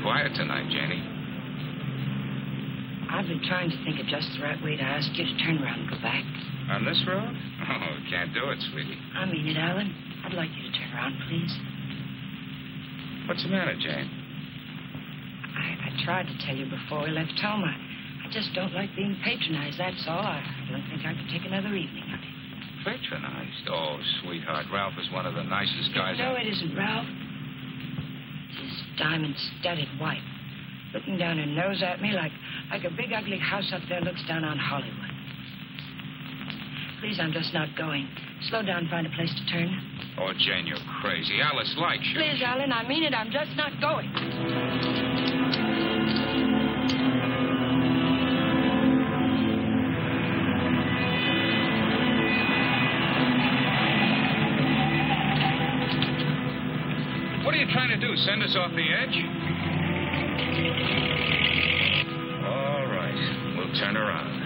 quiet tonight, Janie. I've been trying to think of just the right way to ask you to turn around and go back. On this road? Oh, can't do it, sweetie. I mean it, Alan. I'd like you to turn around, please. What's the matter, Jane? I tried to tell you before we left home. I just don't like being patronized, that's all. I don't think I could take another evening of it. Patronized? Oh, sweetheart, Ralph is one of the nicest guys. No, it isn't, Ralph. It's his diamond-studded wife, looking down her nose at me like a big, ugly house up there looks down on Hollywood. Please, I'm just not going. Slow down, find a place to turn. Oh, Jane, you're crazy. Alice likes you. Please, Alan, I mean it. I'm just not going. What are you trying to do, send us off the edge? All right, we'll turn around.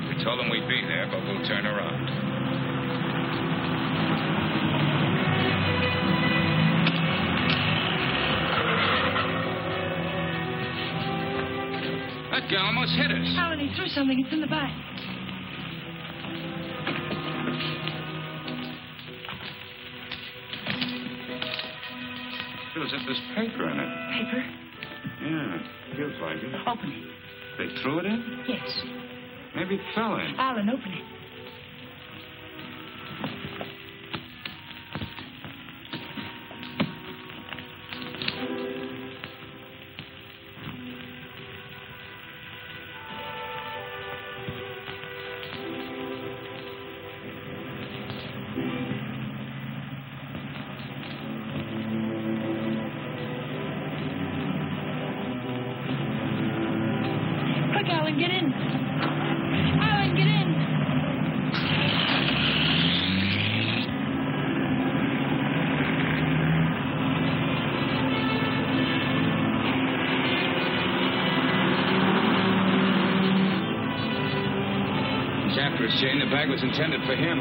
We told them we'd be there, but we'll turn around. That guy almost hit us. Alan, he threw something. It's in the back. Feels like there's paper in it. Paper? Yeah, feels like it. Open it. They threw it in? Yes. Maybe it fell in. Alan, open it. Alan, get in. Alan, get in. He's after us, Jane. The bag was intended for him.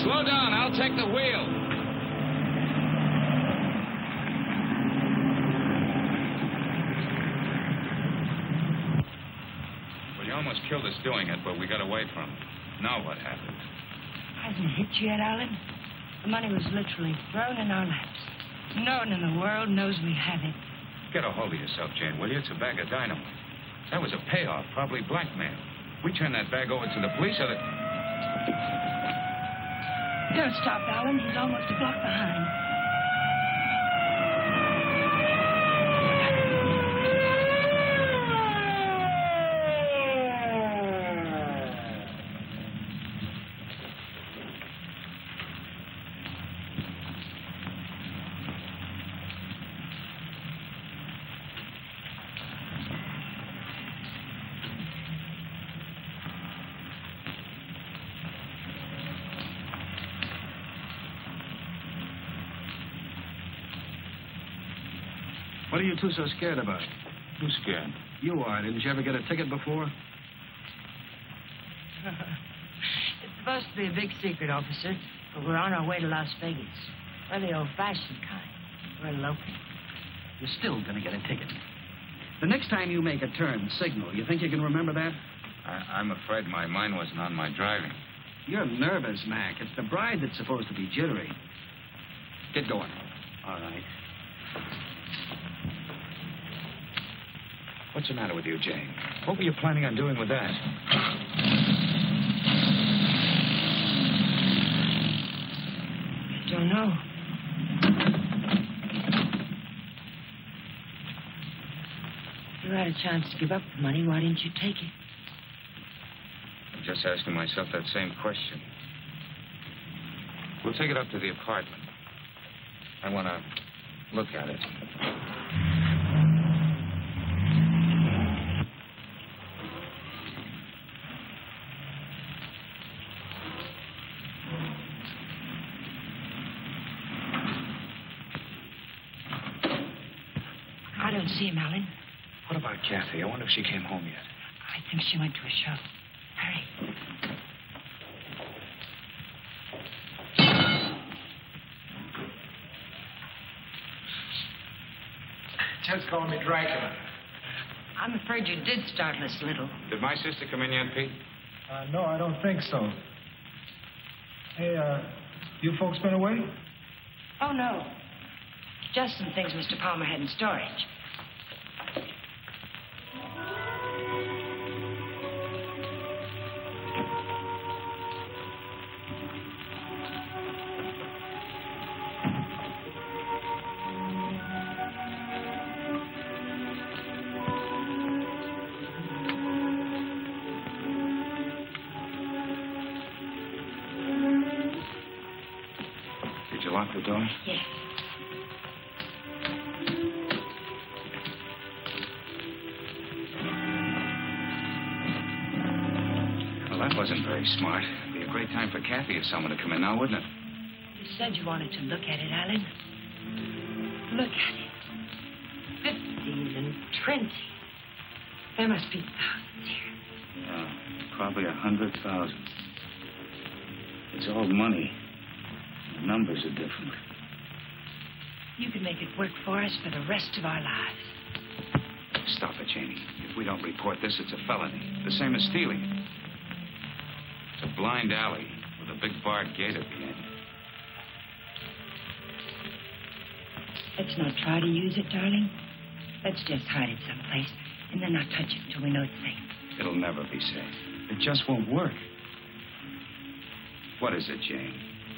Slow down. I'll take the wheel. Well, you almost killed us doing it, but we got away from him. Now what happened? Hasn't hit you yet, Alan? The money was literally thrown in our laps. No one in the world knows we have it. Get a hold of yourself, Jane, will you? It's a bag of dynamite. That was a payoff, probably blackmail. We turn that bag over to the police, or Don't stop, Alan. He's almost a block behind. What are you two so scared about? Who's scared? You are. Didn't you ever get a ticket before? It's supposed to be a big secret, officer, but we're on our way to Las Vegas. We're the old-fashioned kind. We're local. You're still going to get a ticket. The next time you make a turn, signal. You think you can remember that? I'm afraid my mind wasn't on my driving. You're nervous, Mac. It's the bride that's supposed to be jittery. Get going. All right. What's the matter with you, Jane? What were you planning on doing with that? I don't know. If you had a chance to give up the money, why didn't you take it? I'm just asking myself that same question. We'll take it up to the apartment. I want to look at it. see him, Alan. What about Kathy? I wonder if she came home yet. I think she went to a show. Hurry. Ted's calling me Dracula. I'm afraid you did start Miss Little. Did my sister come in yet, Pete? No, I don't think so. Hey, you folks been away? Oh, no. Just some things Mr. Palmer had in storage. Did you lock the door? Yes. Well, that wasn't very smart. It'd be a great time for Kathy or someone to come in now, wouldn't it? You said you wanted to look at it, Alan. Look at it. 50s and 20s. There must be thousands here. Yeah, probably 100,000. It's all money. The numbers are different. You could make it work for us for the rest of our lives. Stop it, Janie. If we don't report this, it's a felony. The same as stealing it. It's a blind alley with a big barred gate at the end. Let's not try to use it, darling. Let's just hide it someplace and then not touch it until we know it's safe. It'll never be safe. It just won't work. What is it, Jane?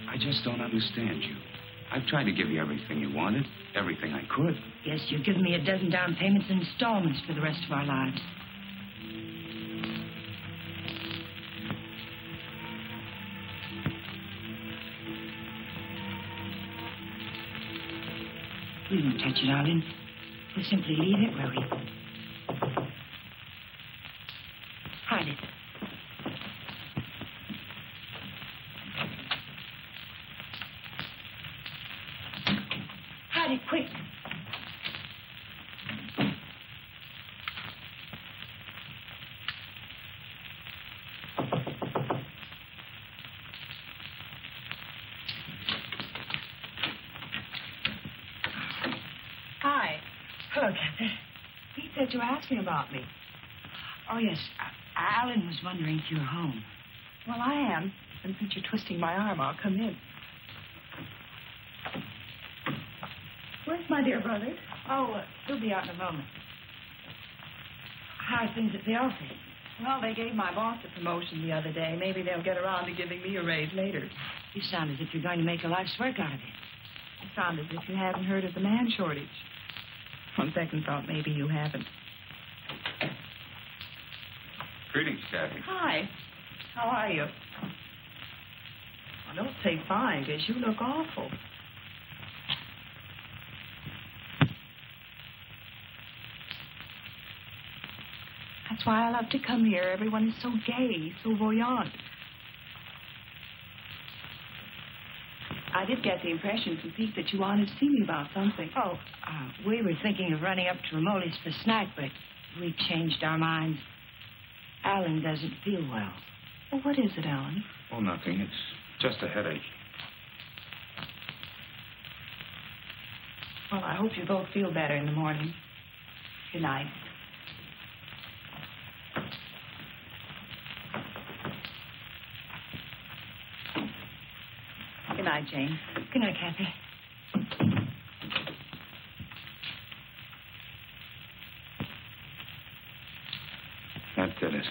I just don't understand you. I've tried to give you everything you wanted, everything I could. Yes, you've given me a dozen down payments and installments for the rest of our lives. We won't touch it, darling. We'll simply leave it where we... Hide it. Hide it, quick. Hi. Hello, Kathy. Pete said you were asking about me. Oh, yes. Alan was wondering if you were home. Well, I am. And since you're twisting my arm, I'll come in. Where's my dear brother? Oh, he'll be out in a moment. How are things at the office? Well, they gave my boss a promotion the other day. Maybe they'll get around to giving me a raise later. You sound as if you're going to make a life's work out of it. You sound as if you haven't heard of the man shortage. On second thought, maybe you haven't. Greetings, Kathy. Hi. How are you? Well, don't say fine, because you look awful. That's why I love to come here. Everyone is so gay, so voyant. I did get the impression from Pete that you wanted to see me about something. Oh, we were thinking of running up to Romoli's for a snack, but we changed our minds. Alan doesn't feel well. Well, what is it, Alan? Oh, nothing. It's just a headache. Well, I hope you both feel better in the morning. Good night. Good night, Jane. Good night, Kathy. That did it.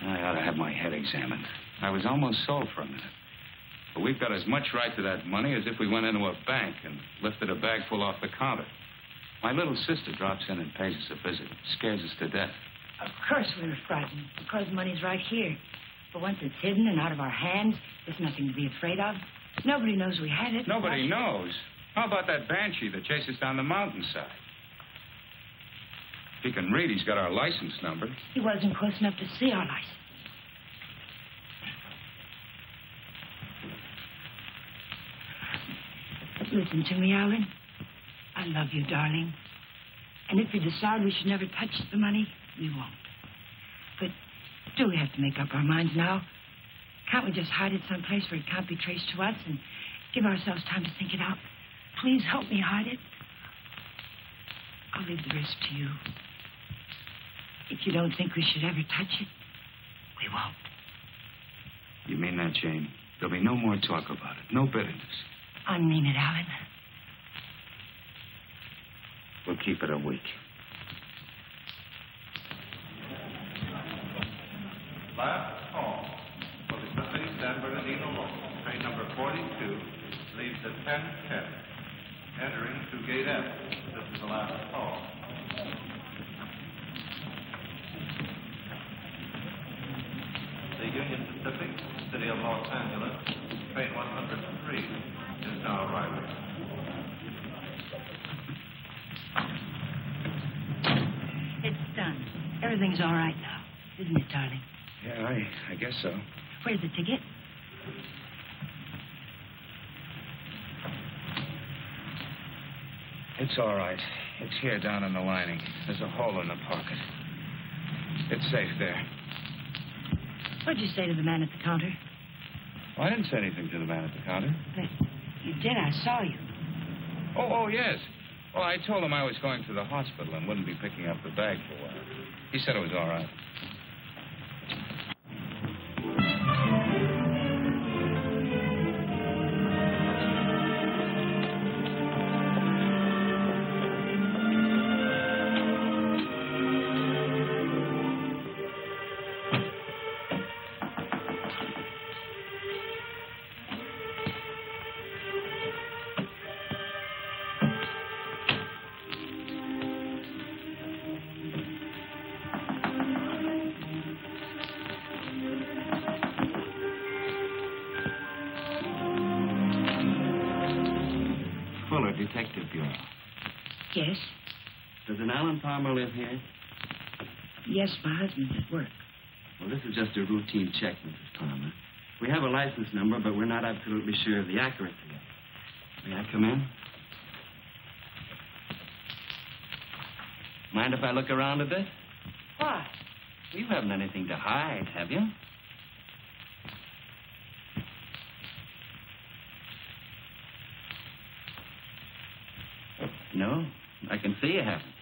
I ought to have my head examined. I was almost sold for a minute. But we've got as much right to that money as if we went into a bank and lifted a bag full off the counter. My little sister drops in and pays us a visit. Scares us to death. Of course we were frightened, because the money's right here. But once it's hidden and out of our hands, there's nothing to be afraid of. Nobody knows we had it. Nobody knows. How about that banshee that chased us down the mountainside? If he can read, he's got our license number. He wasn't close enough to see our license. Listen to me, Alan. I love you, darling. And if we decide we should never touch the money, we won't. But do we have to make up our minds now? Can't we just hide it someplace where it can't be traced to us and give ourselves time to think it out? Please help me hide it. I'll leave the rest to you. If you don't think we should ever touch it, we won't. You mean that, Jane? There'll be no more talk about it. No bitterness. I mean it, Alan. We'll keep it a week. Last call for the Kelley San Bernardino local. Train number 42 leaves at 10:10. Entering to Gate F. This is the last call. The Union Pacific, City of Los Angeles, train 103 is now arriving. It's done. Everything's all right now, isn't it, darling? Yeah, I guess so. Where's the ticket? It's all right. It's here down in the lining. There's a hole in the pocket. It's safe there. What'd you say to the man at the counter? Well, I didn't say anything to the man at the counter. But you did. I saw you. Oh, yes. Well, I told him I was going to the hospital and wouldn't be picking up the bag for a while. He said it was all right. Detective Bureau. Yes? Does an Alan Palmer live here? Yes, my husband's at work. Well, this is just a routine check, Mrs. Palmer. We have a license number, but we're not absolutely sure of the accuracy of it. May I come in? Mind if I look around a bit? Why? You haven't anything to hide, have you? No, I can see you haven't.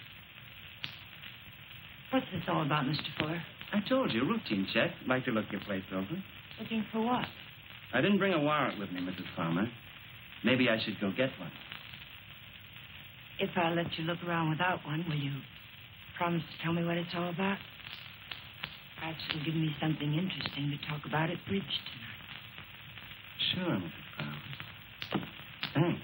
What's this all about, Mr. Defore? I told you, routine check. Like to look your place over. Looking for what? I didn't bring a warrant with me, Mrs. Palmer. Maybe I should go get one. If I let you look around without one, will you promise to tell me what it's all about? Perhaps it'll give me something interesting to talk about at bridge tonight. Sure, Mrs. Palmer. Thanks.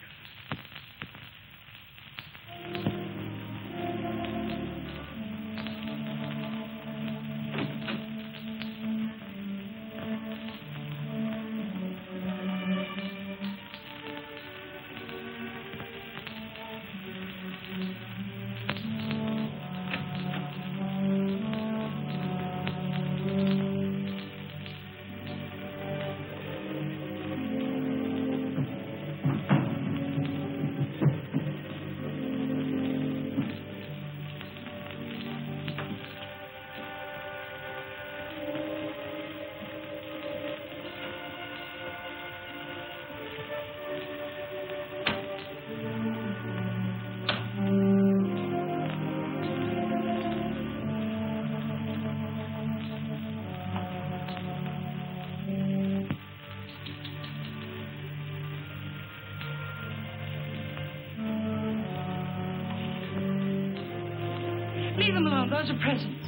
Leave them alone. Those are presents.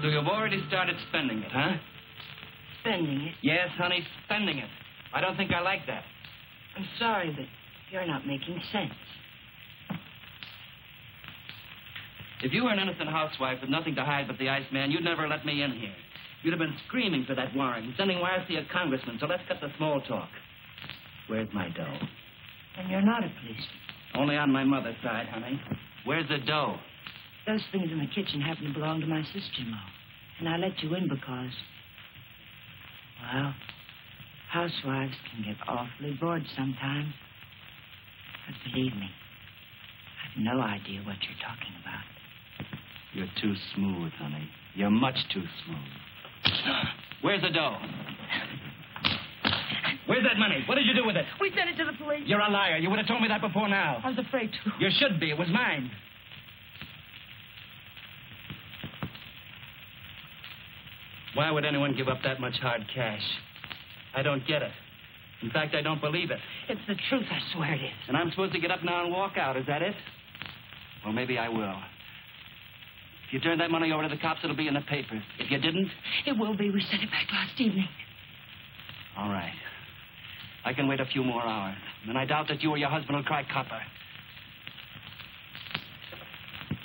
So you've already started spending it, huh? Spending it? Yes, honey, spending it. I don't think I like that. I'm sorry, but you're not making sense. If you were an innocent housewife with nothing to hide but the Iceman, you'd never let me in here. You'd have been screaming for that warrant and sending wires to your congressman, so let's cut the small talk. Where's my dough? And you're not a policeman. Only on my mother's side, honey. Where's the dough? Those things in the kitchen happen to belong to my sister-in-law. And I let you in because, well, housewives can get awfully bored sometimes. But believe me, I've no idea what you're talking about. You're too smooth, honey. You're much too smooth. Where's the dough? Where's that money? What did you do with it? We sent it to the police. You're a liar. You would have told me that before now. I was afraid to. You should be. It was mine. Why would anyone give up that much hard cash? I don't get it. In fact, I don't believe it. It's the truth, I swear it is. And I'm supposed to get up now and walk out. Is that it? Well, maybe I will. If you turn that money over to the cops, it'll be in the paper. If you didn't... It will be. We sent it back last evening. All right. I can wait a few more hours. And I doubt that you or your husband will cry copper.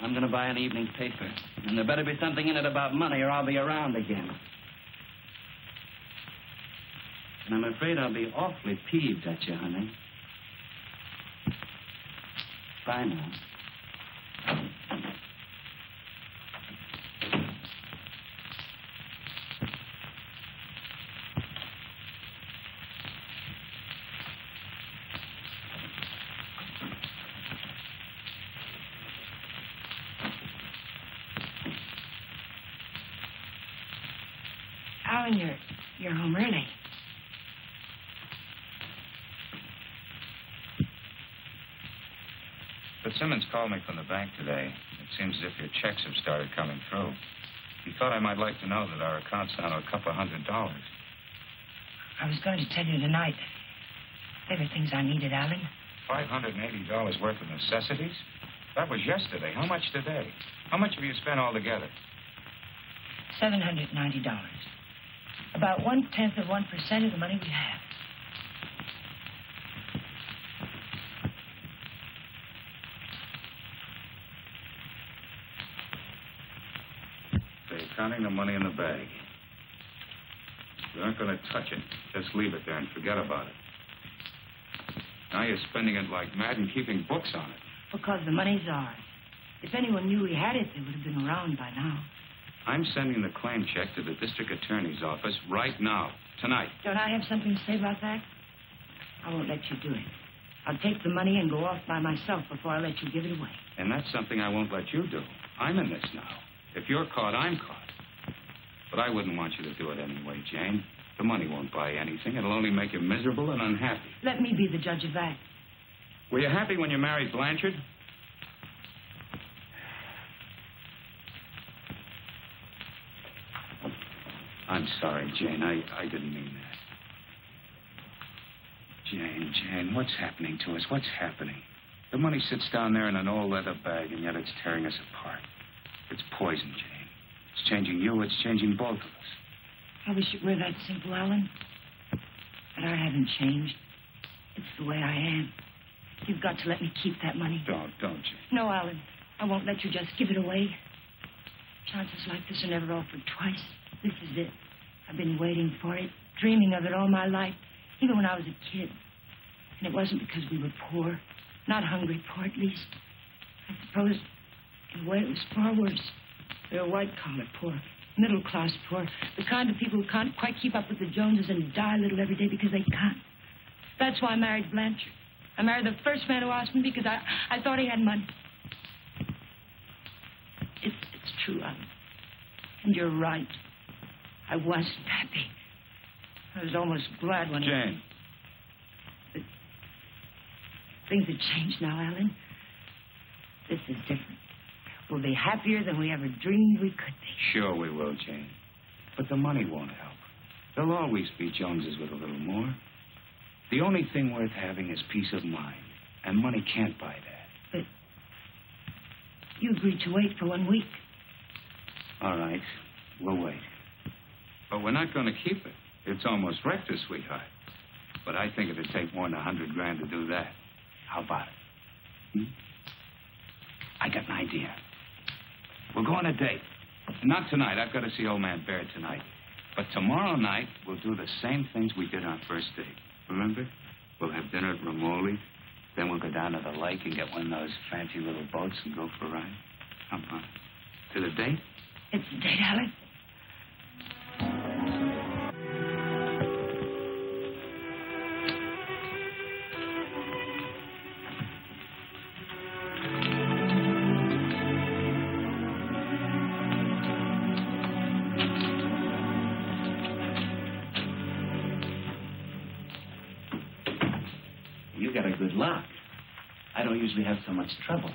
I'm going to buy an evening paper. And there better be something in it about money or I'll be around again. And I'm afraid I'll be awfully peeved at you, honey. Bye now. Alan, you're home early. Fitzsimmons called me from the bank today. It seems as if your checks have started coming through. He thought I might like to know that our account's down to $200. I was going to tell you tonight. They were things I needed, Alan. $580 worth of necessities? That was yesterday. How much today? How much have you spent altogether? $790. About 1/10 of 1% of the money we have. They're counting the money in the bag. You aren't going to touch it. Just leave it there and forget about it. Now you're spending it like mad and keeping books on it. Because the money's ours. If anyone knew we had it, they would have been around by now. I'm sending the claim check to the district attorney's office right now, tonight. Don't I have something to say about that? I won't let you do it. I'll take the money and go off by myself before I let you give it away. And that's something I won't let you do. I'm in this now. If you're caught, I'm caught. But I wouldn't want you to do it anyway, Jane. The money won't buy anything. It'll only make you miserable and unhappy. Let me be the judge of that. Were you happy when you married Blanchard? I'm sorry, Jane. I didn't mean that. Jane, what's happening to us? What's happening? The money sits down there in an old leather bag, and yet it's tearing us apart. It's poison, Jane. It's changing you. It's changing both of us. I wish it were that simple, Alan. But I haven't changed. It's the way I am. You've got to let me keep that money. Don't you? No, Alan. I won't let you just give it away. Chances like this are never offered twice. This is it. I've been waiting for it, dreaming of it all my life, even when I was a kid. And it wasn't because we were poor. Not hungry poor, at least. I suppose, in a way, it was far worse. We were white-collar poor, middle-class poor, the kind of people who can't quite keep up with the Joneses and die a little every day because they can't. That's why I married Blanchard. I married the first man who asked me because I thought he had money. It's true, Alan. And you're right. I wasn't happy. I was almost glad when Jane. But things have changed now, Alan. This is different. We'll be happier than we ever dreamed we could be. Sure we will, Jane. But the money won't help. There'll always be Joneses with a little more. The only thing worth having is peace of mind. And money can't buy that. But you agreed to wait for 1 week. All right. We'll wait. But we're not going to keep it. It's almost wrecked us, sweetheart. But I think it'd take more than $100,000 to do that. How about it? I got an idea. We'll go on a date. Not tonight. I've got to see old man Baird tonight. But tomorrow night, we'll do the same things we did on first date. Remember? We'll have dinner at Romoli. Then we'll go down to the lake and get one of those fancy little boats and go for a ride. Come on. To the date? It's the date, Alec. You got a good lock. I don't usually have so much trouble.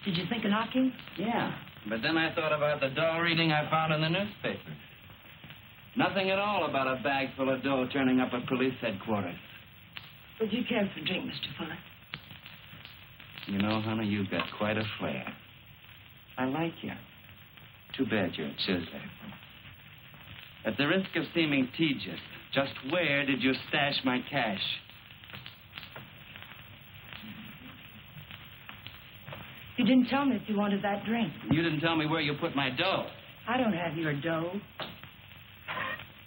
Did you think of knocking? Yeah, but then I thought about the dough reading I found in the newspaper. Nothing at all about a bag full of dough turning up at police headquarters. Would you care for a drink, Mr. Fuller? You know, honey, you've got quite a flair. I like you. Too bad you're a chiseler. At the risk of seeming tedious, just where did you stash my cash? You didn't tell me if you wanted that drink. You didn't tell me where you put my dough. I don't have your dough.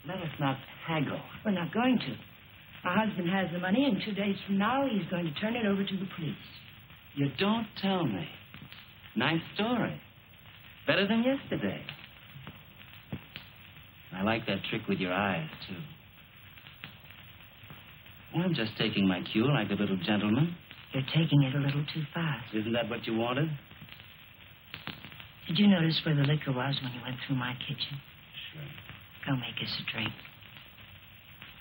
Let us not haggle. We're not going to. My husband has the money, and 2 days from now, he's going to turn it over to the police. You don't tell me. Nice story. Better than yesterday. I like that trick with your eyes, too. Well, I'm just taking my cue like a little gentleman. You're taking it a little too fast. Isn't that what you wanted? Did you notice where the liquor was when you went through my kitchen? Sure. Go make us a drink.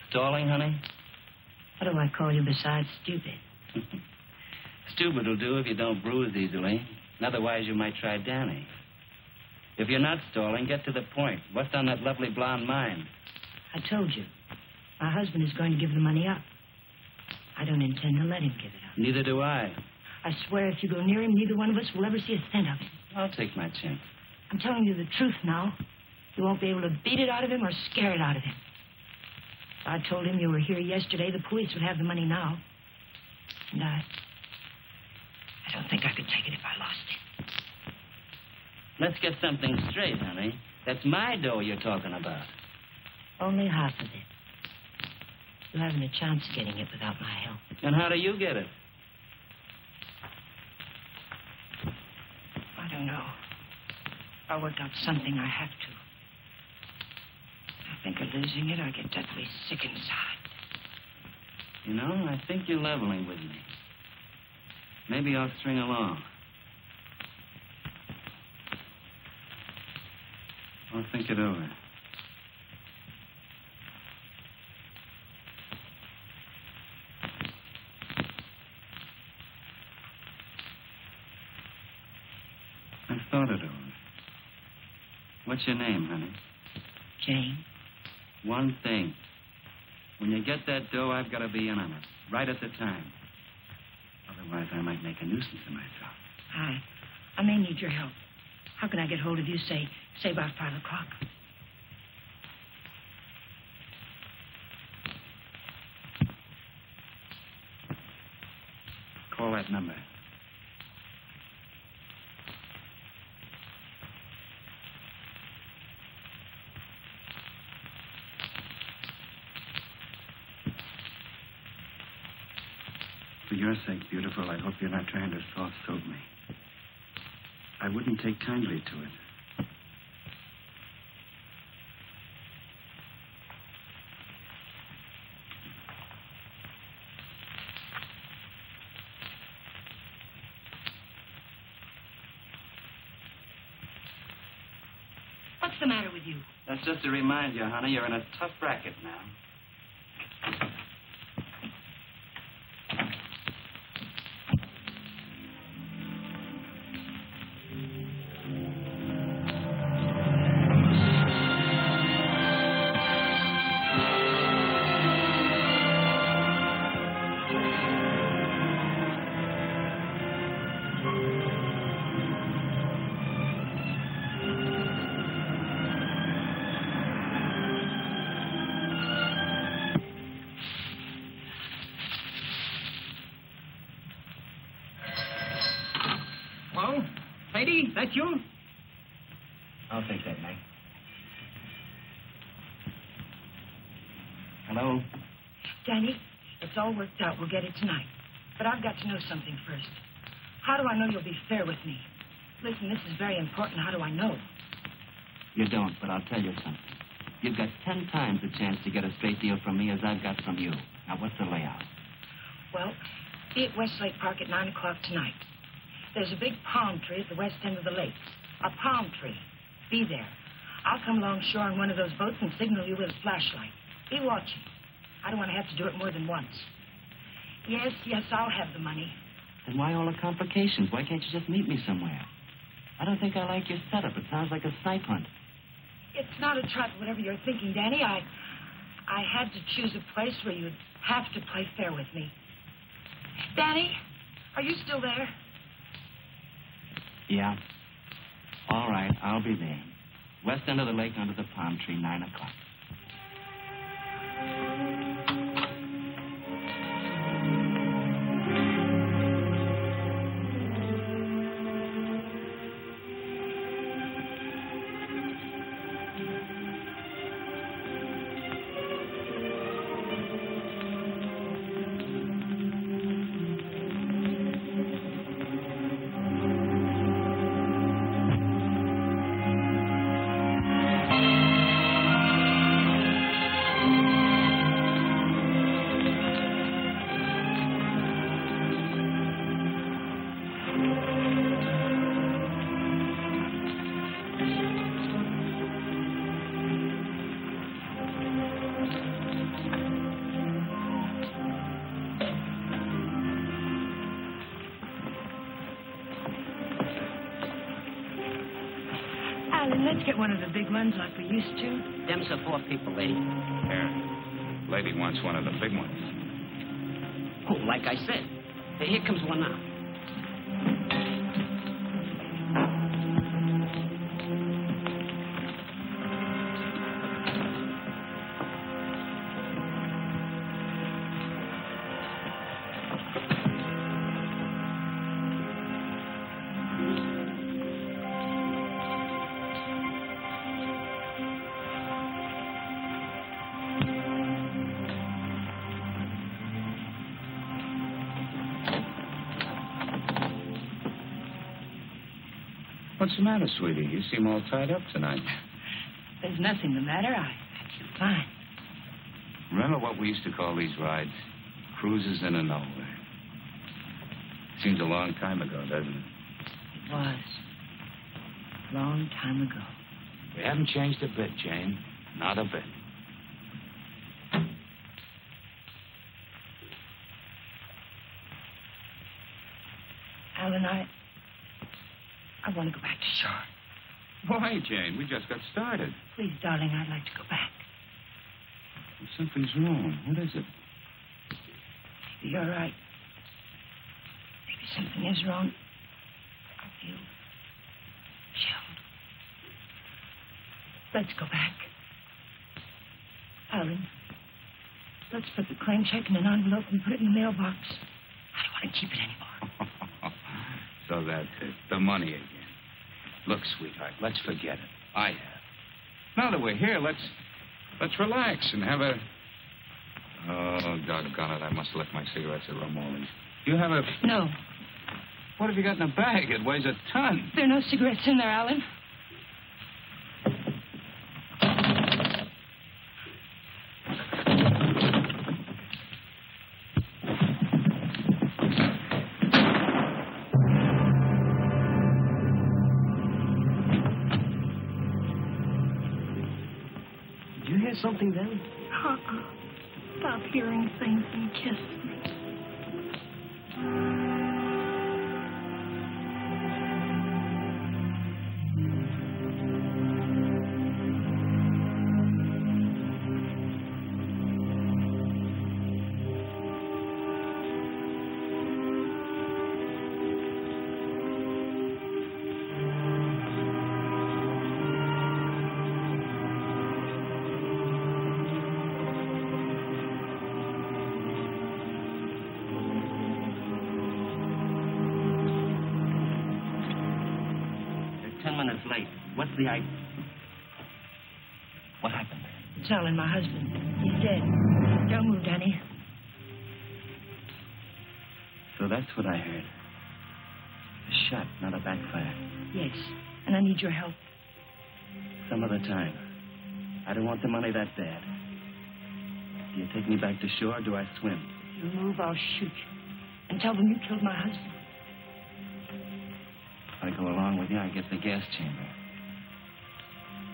Stalling, honey? What do I call you besides stupid? Stupid will do if you don't bruise easily. Otherwise, you might try Danny. If you're not stalling, get to the point. What's on that lovely blonde mind? I told you. My husband is going to give the money up. I don't intend to let him give it up. Neither do I. I swear if you go near him, neither one of us will ever see a cent of it. I'll take my chance. I'm telling you the truth now. You won't be able to beat it out of him or scare it out of him. If I told him you were here yesterday, the police would have the money now. And I don't think I could take it if I lost it. Let's get something straight, honey. That's my dough you're talking about. Only half of it. You haven't a chance of getting it without my help. And how do you get it? I don't know. I'll work out something. I have to. I think of losing it, I get deathly sick inside. You know, I think you're leveling with me. Maybe I'll string along. I'll think it over. I've thought it over. What's your name, honey? Jane. One thing. When you get that dough, I've got to be in on it. Right at the time. Otherwise, I might make a nuisance of myself. I may need your help. How can I get hold of you, say about 5 o'clock? Call that number. For your sake, beautiful, I hope you're not trying to soft-soap me. I wouldn't take kindly to it. What's the matter with you? That's just to remind you, honey, you're in a tough racket now. Lady, that you? I'll take that, Mike. Hello? Danny, it's all worked out. We'll get it tonight. But I've got to know something first. How do I know you'll be fair with me? Listen, this is very important. How do I know? You don't, but I'll tell you something. You've got 10 times the chance to get a straight deal from me as I've got from you. Now, what's the layout? Well, be at Westlake Park at 9 o'clock tonight. There's a big palm tree at the west end of the lake. A palm tree. Be there. I'll come along shore in one of those boats and signal you with a flashlight. Be watching. I don't want to have to do it more than once. Yes, I'll have the money. Then why all the complications? Why can't you just meet me somewhere? I don't think I like your setup. It sounds like a snipe hunt. It's not a trap, whatever you're thinking, Danny. I had to choose a place where you'd have to play fair with me. Danny, are you still there? Yeah. All right, I'll be there. West end of the lake under the palm tree, 9 o'clock. Let's get one of the big ones like we used to. Them's the 4 people, lady. Here. Lady wants one of the big ones. Oh, like I said. Here comes one now. What's the matter, sweetie? You seem all tied up tonight. There's nothing the matter. I feel fine. Remember what we used to call these rides? Cruises into nowhere. Seems a long time ago, doesn't it? It was. A long time ago. We haven't changed a bit, Jane. Not a bit. Alan, I want to go back to shore. Why, Jane? We just got started. Please, darling, I'd like to go back. Well, something's wrong. What is it? Maybe you're right. Maybe something is wrong. I feel chilled. Let's go back. Alan, let's put the claim check in an envelope and put it in the mailbox. I don't want to keep it anymore. So that's it. The money again. Look, sweetheart, let's forget it. I have. Now that we're here, let's relax and have a... Oh, doggone it. I must have left my cigarettes at Ramoli's. You have a... No. What have you got in the bag? It weighs a ton. There are no cigarettes in there, Alan. Something then? Stop hearing things and kiss me. Late. What's the idea? What happened? It's Alan, my husband. He's dead. Don't move, Danny. So that's what I heard. A shot, not a backfire. Yes, and I need your help. Some other time. I don't want the money that bad. Do you take me back to shore, or do I swim? If you move, I'll shoot you. And tell them you killed my husband. If I go along with you, I get the gas chamber.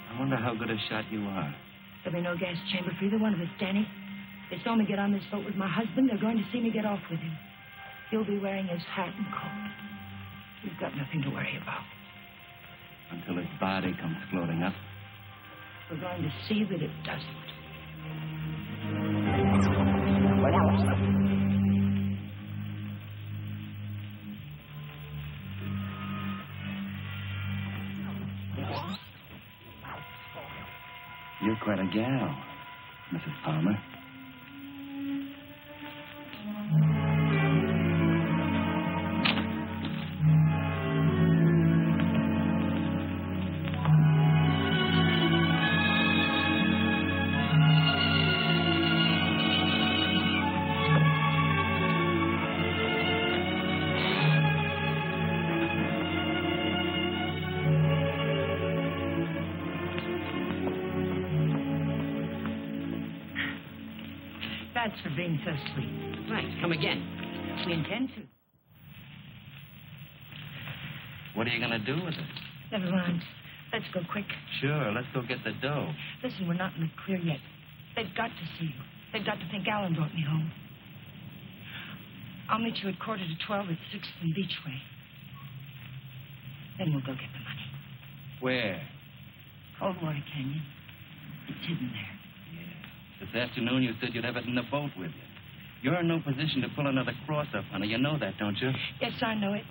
I wonder how good a shot you are. There'll be no gas chamber for either one of us, Danny. They saw me get on this boat with my husband. They're going to see me get off with him. He'll be wearing his hat and coat. You've got nothing to worry about. Until his body comes floating up. We're going to see that it doesn't. You're quite a gal, Mrs. Palmer. Thanks for being so sweet. Right, come again. We intend to. What are you going to do with it? Never mind. Let's go quick. Sure, let's go get the dough. Listen, we're not in the clear yet. They've got to see you. They've got to think Alan brought me home. I'll meet you at 12:15 at 6th and Beachway. Then we'll go get the money. Where? Coldwater Canyon. It's hidden there. This afternoon you said you'd have it in the boat with you. You're in no position to pull another cross-up, honey. You know that, don't you? Yes, I know it.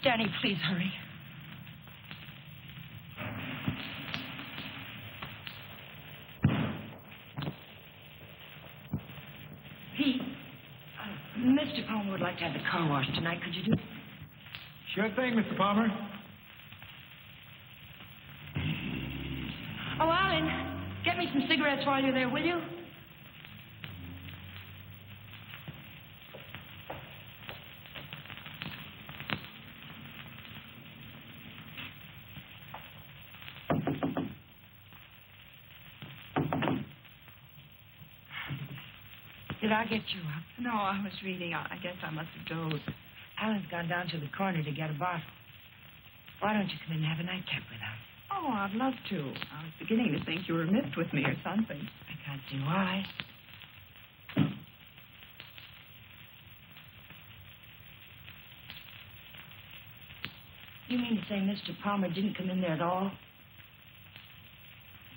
Danny, please hurry. Pete, Mr. Palmer would like to have the car washed tonight. Could you do it? Sure thing, Mr. Palmer. Oh, Alan, get me some cigarettes while you're there, will you? Did I get you up? No, I was reading. I guess I must have dozed. Alan's gone down to the corner to get a bottle. Why don't you come in and have a nightcap with us? Oh, I'd love to. I was beginning to think you were miffed with me or something. I can't see why. You mean to say Mr. Palmer didn't come in there at all?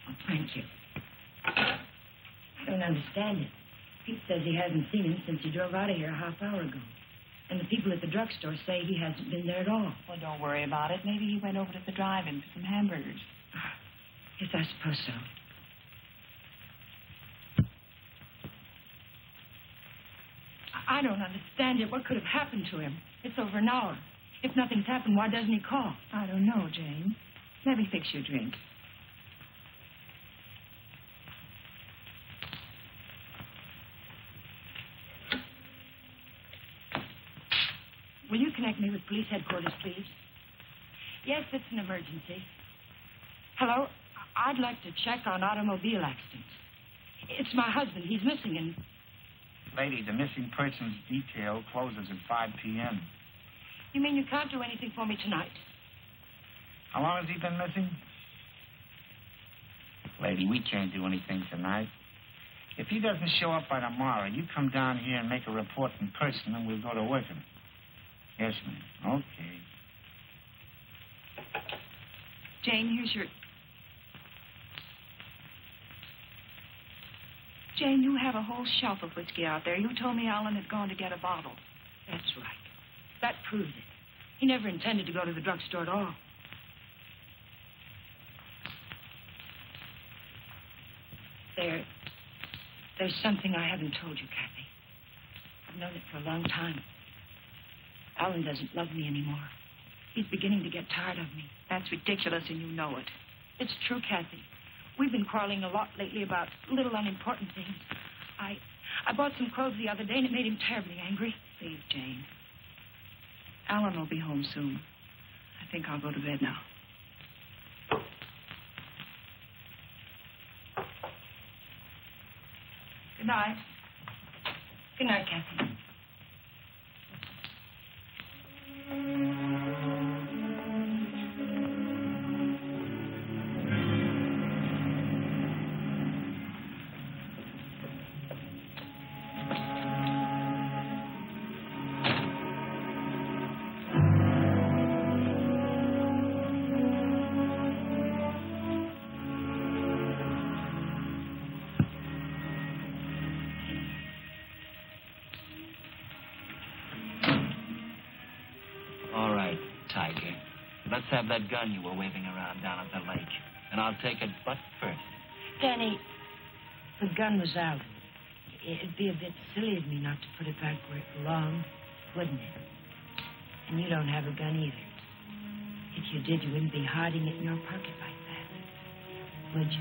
Oh, thank you. I don't understand it. Pete says he hasn't seen him since he drove out of here a half hour ago. And the people at the drugstore say he hasn't been there at all. Well, don't worry about it. Maybe he went over to the drive-in for some hamburgers. Yes, I suppose so. I don't understand it. What could have happened to him? It's over an hour. If nothing's happened, why doesn't he call? I don't know, Jane. Let me fix you a drink. Will you connect me with police headquarters, please? Yes, it's an emergency. Hello? I'd like to check on automobile accidents. It's my husband. He's missing and... Lady, the missing persons detail closes at 5 p.m. You mean you can't do anything for me tonight? How long has he been missing? Lady, we can't do anything tonight. If he doesn't show up by tomorrow, you come down here and make a report in person, and we'll go to work him. Yes, ma'am. Okay. Jane, here's your... Jane, you have a whole shelf of whiskey out there. You told me Alan had gone to get a bottle. That's right. That proves it. He never intended to go to the drugstore at all. There's something I haven't told you, Kathy. I've known it for a long time. Alan doesn't love me anymore. He's beginning to get tired of me. That's ridiculous, and you know it. It's true, Kathy. We've been quarreling a lot lately about little unimportant things. I bought some clothes the other day, and it made him terribly angry. Please, Jane. Alan will be home soon. I think I'll go to bed now. Good night. Good night, Kathy. Let's have that gun you were waving around down at the lake. And I'll take it butt first. Danny, the gun was out. It'd be a bit silly of me not to put it back where it belonged, wouldn't it? And you don't have a gun either. If you did, you wouldn't be hiding it in your pocket like that, would you?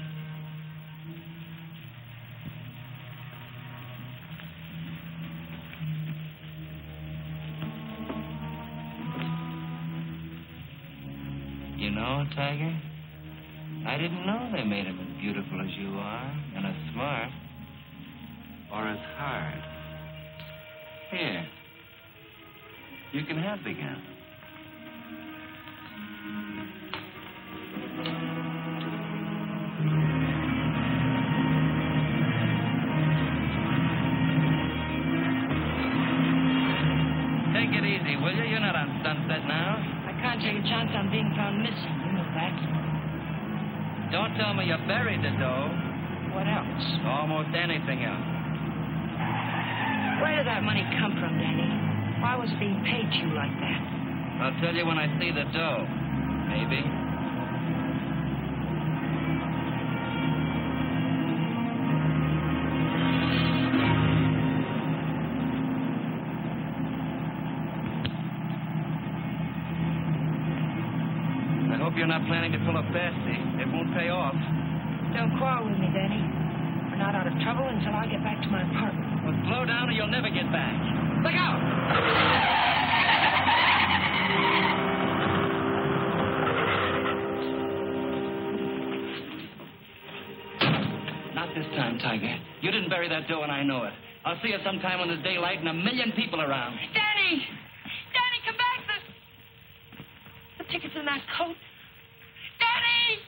You know, Tiger, I didn't know they made him as beautiful as you are, and as smart, or as hard. Here, you can have the gun. Take it easy, will you? You're not on Sunset now. I can't take a chance on being found missing. You know that. Don't tell me you buried the dough. What else? Almost anything else. Where did that money come from, Danny? Why was it being paid to you like that? I'll tell you when I see the dough. Maybe. You're not planning to pull a fasty. It won't pay off. Don't quarrel with me, Danny. We're not out of trouble until I get back to my apartment. Well, slow down or you'll never get back. Look out! Not this time, Tiger. You didn't bury that dough and I know it. I'll see you sometime when there's daylight and a million people around. Danny! Danny, come back! The ticket's in that coat. Danny!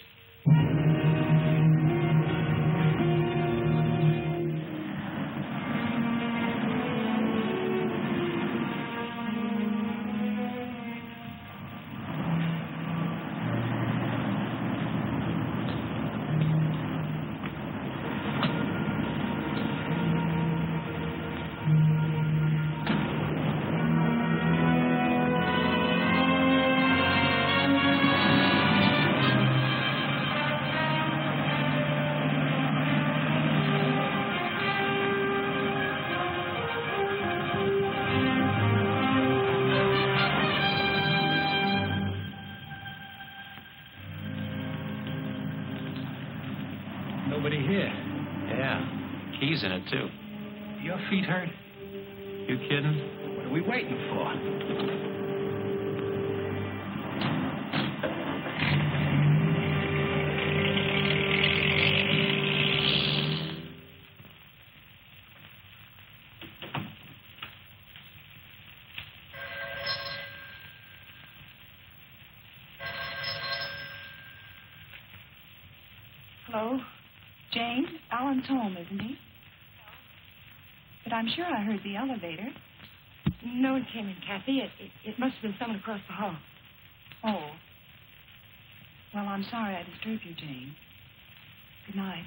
Nobody here. Yeah. Keys in it, too. Your feet hurt? You kidding? What are we waiting for? Hello? Jane? Alan's home, isn't he? No. But I'm sure I heard the elevator. No one came in, Kathy. It must have been someone across the hall. Oh. Well, I'm sorry I disturbed you, Jane. Good night.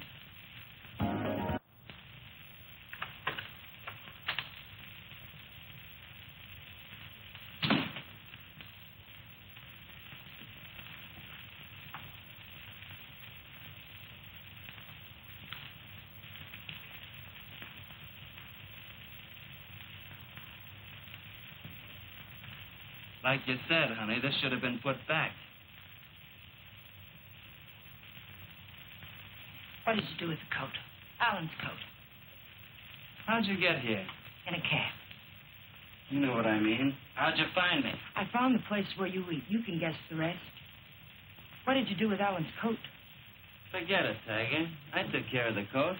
Like you said, honey, this should have been put back. What did you do with the coat? Alan's coat. How'd you get here? In a cab. You know what I mean. How'd you find me? I found the place where you eat. You can guess the rest. What did you do with Alan's coat? Forget it, Tiger. I took care of the coat.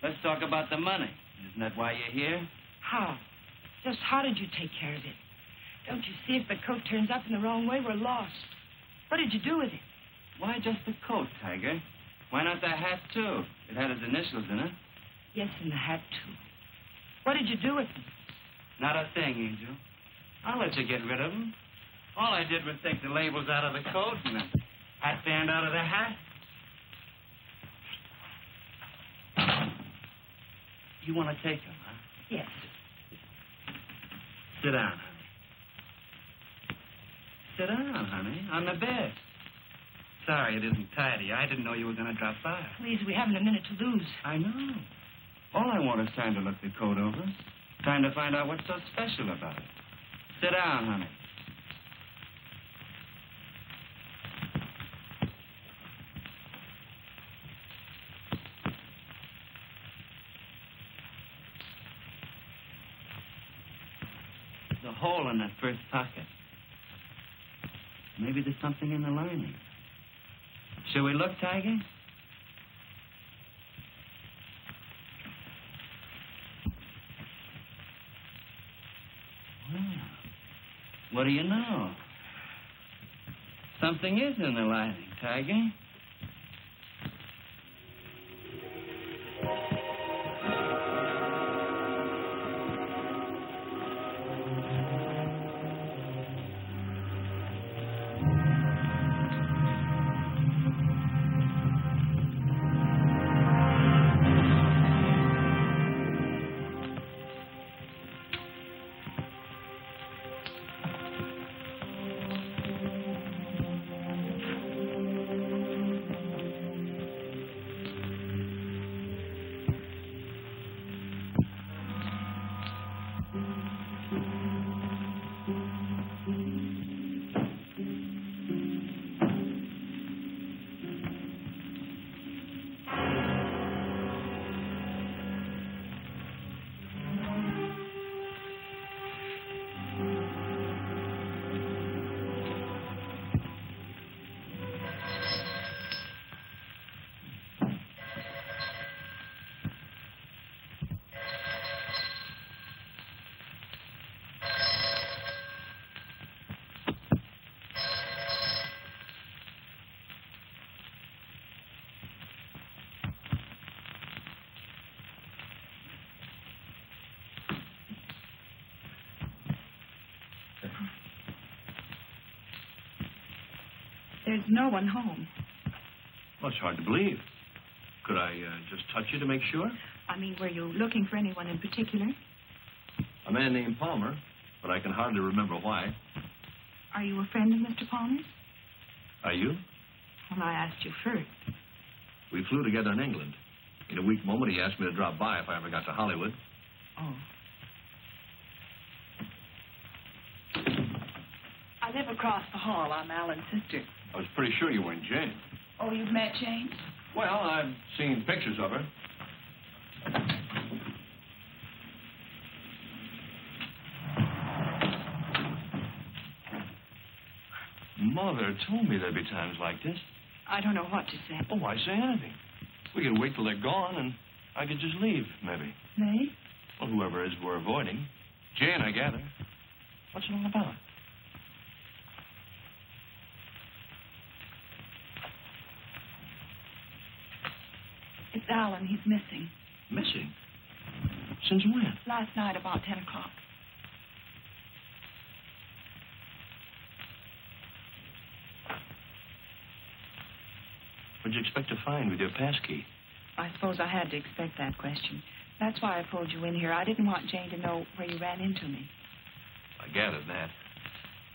Let's talk about the money. Isn't that why you're here? How? Just how did you take care of it? Don't you see if the coat turns up in the wrong way, we're lost. What did you do with it? Why just the coat, Tiger? Why not the hat, too? It had his initials in it. Yes, and the hat, too. What did you do with them? Not a thing, Angel. I'll let you get rid of them. All I did was take the labels out of the coat and the hatband out of the hat. You want to take them, huh? Yes. Sit down, honey. Sit down, honey, on the bed. Sorry it isn't tidy. I didn't know you were going to drop by. Please, we haven't a minute to lose. I know. All I want is time to look the coat over. Time to find out what's so special about it. Sit down, honey. There's a hole in that first pocket. Maybe there's something in the lining. Shall we look, Tiger? Well, what do you know? Something is in the lining, Tiger. There's no one home. Well, it's hard to believe. Could I just touch you to make sure? I mean, were you looking for anyone in particular? A man named Palmer, but I can hardly remember why. Are you a friend of Mr. Palmer's? Are you? Well, I asked you first. We flew together in England. In a weak moment, he asked me to drop by if I ever got to Hollywood. Oh. I live across the hall. I'm Alan's sister. I was pretty sure you weren't Jane. Oh, you've met Jane? Well, I've seen pictures of her. Mother told me there'd be times like this. I don't know what to say. Oh, why say anything? We could wait till they're gone, and I could just leave, maybe. They? Well, whoever it is we're avoiding. Jane, I gather. What's it all about? It's Alan. He's missing. Missing? Since when? Last night about 10 o'clock. What'd you expect to find with your passkey? I suppose I had to expect that question. That's why I pulled you in here. I didn't want Jane to know where you ran into me. I gathered that.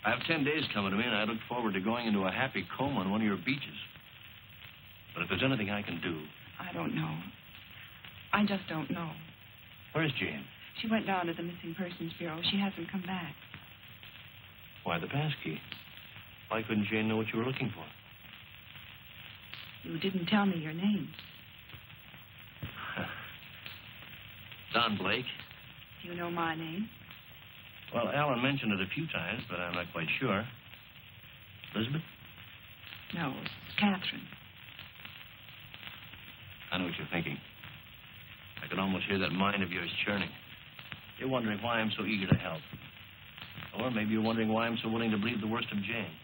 I have 10 days coming to me, and I look forward to going into a happy coma on one of your beaches. But if there's anything I can do... I don't know. I just don't know. Where's Jane? She went down to the Missing Persons Bureau. She hasn't come back. Why the passkey? Why couldn't Jane know what you were looking for? You didn't tell me your name. Don Blake. Do you know my name? Well, Alan mentioned it a few times, but I'm not quite sure. Elizabeth? No, it's Catherine. I know what you're thinking. I can almost hear that mind of yours churning. You're wondering why I'm so eager to help. Or maybe you're wondering why I'm so willing to believe the worst of Jane.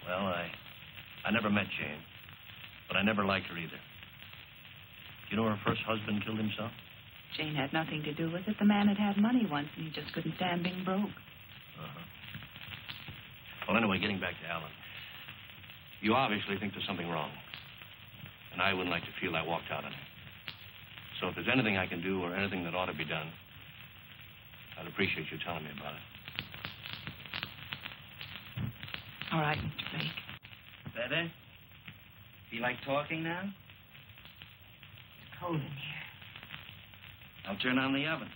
Well, I never met Jane, but I never liked her either. You know her first husband killed himself? Jane had nothing to do with it. The man had money once, and he just couldn't stand being broke. Uh-huh. Well, anyway, getting back to Alan. You obviously think there's something wrong. And I wouldn't like to feel I walked out on him. So if there's anything I can do or anything that ought to be done, I'd appreciate you telling me about it. All right, Mr. Blake. Better? Feel like talking now? It's cold in here. I'll turn on the oven.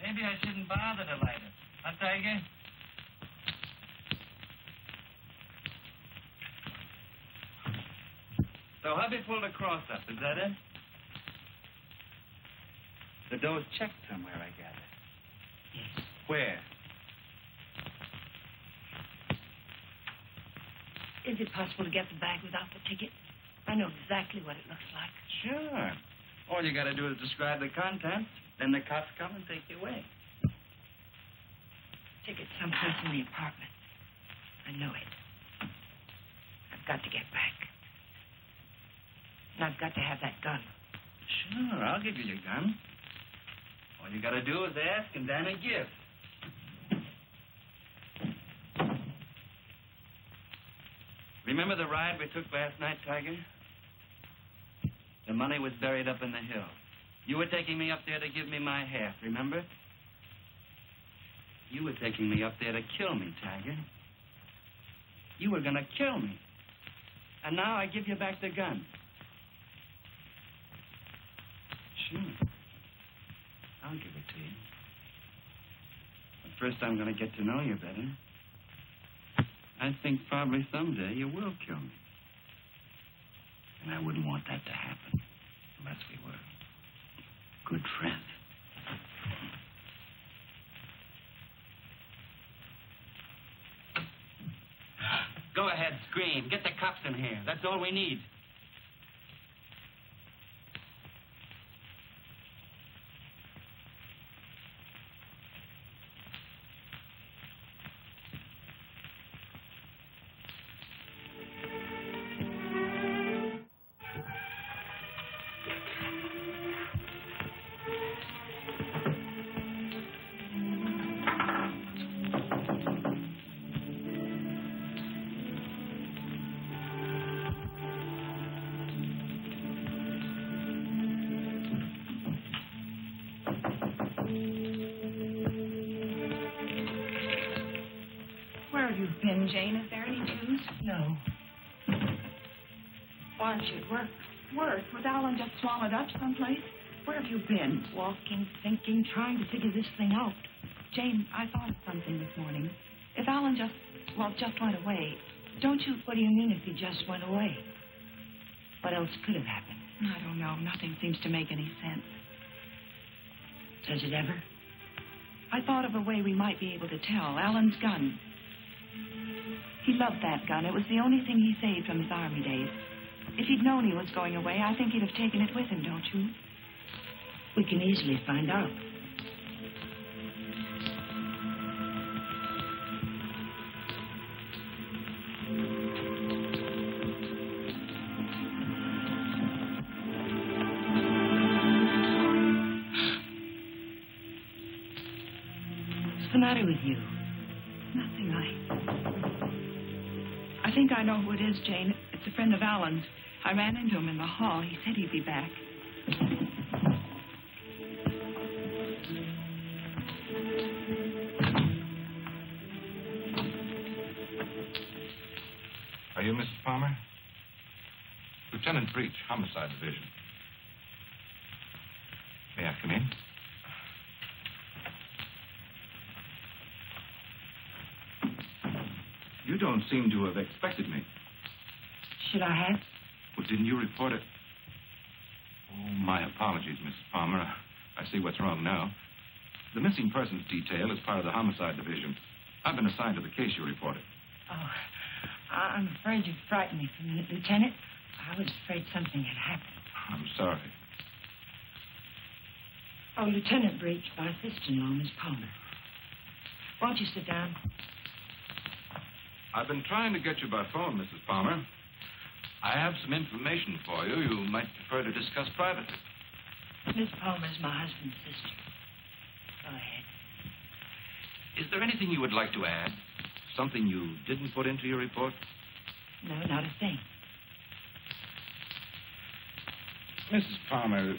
Maybe I shouldn't bother to light it. Huh, Tiger? So hubby pulled a cross up, is that it? The dough's checked somewhere, I gather. Yes. Where? Is it possible to get the bag without the ticket? I know exactly what it looks like. Sure. All you gotta do is describe the contents. Then the cops come and take you away. Ticket someplace in the apartment. I know it. I've got to get back. And I've got to have that gun. Sure, I'll give you your gun. All you gotta do is ask and then a gift. Remember the ride we took last night, Tiger? The money was buried up in the hill. You were taking me up there to give me my half, remember? You were taking me up there to kill me, Tiger. You were gonna kill me. And now I give you back the gun. Sure. I'll give it to you. But first I'm gonna get to know you better. I think probably someday you will kill me. And I wouldn't want that to happen unless we were good friends. Go ahead, scream. Get the cops in here. That's all we need. Jane, is there any news? No. Why aren't you at work? Work? Was Alan just swallowed up someplace? Where have you been? Walking, thinking, trying to figure this thing out. Jane, I thought of something this morning. If Alan just went away, Don't you? What do you mean if he just went away? What else could have happened? I don't know. Nothing seems to make any sense. Does it ever? I thought of a way we might be able to tell. Alan's gun. He loved that gun. It was the only thing he saved from his army days. If he'd known he was going away, I think he'd have taken it with him, don't you? We can easily find out. What's the matter with you? Nothing. I think I know who it is, Jane. It's a friend of Alan's. I ran into him in the hall. He said he'd be back. Are you Mrs. Palmer? Lieutenant Breach, Homicide Division. May I come in? You don't seem to have expected me. Should I have? Well, didn't you report it? Oh, My apologies, Mrs. Palmer. I see what's wrong now. The missing persons detail is part of the homicide division. I've been assigned to the case you reported. Oh, I'm afraid you frightened me for a minute, Lieutenant. I was afraid something had happened. I'm sorry. Oh, Lieutenant Breach, my sister-in-law, Miss Palmer. Won't you sit down? I've been trying to get you by phone, Mrs. Palmer. I have some information for you might prefer to discuss privately. Miss Palmer's my husband's sister. Go ahead. Is there anything you would like to add? Something you didn't put into your report? No, not a thing. Mrs. Palmer,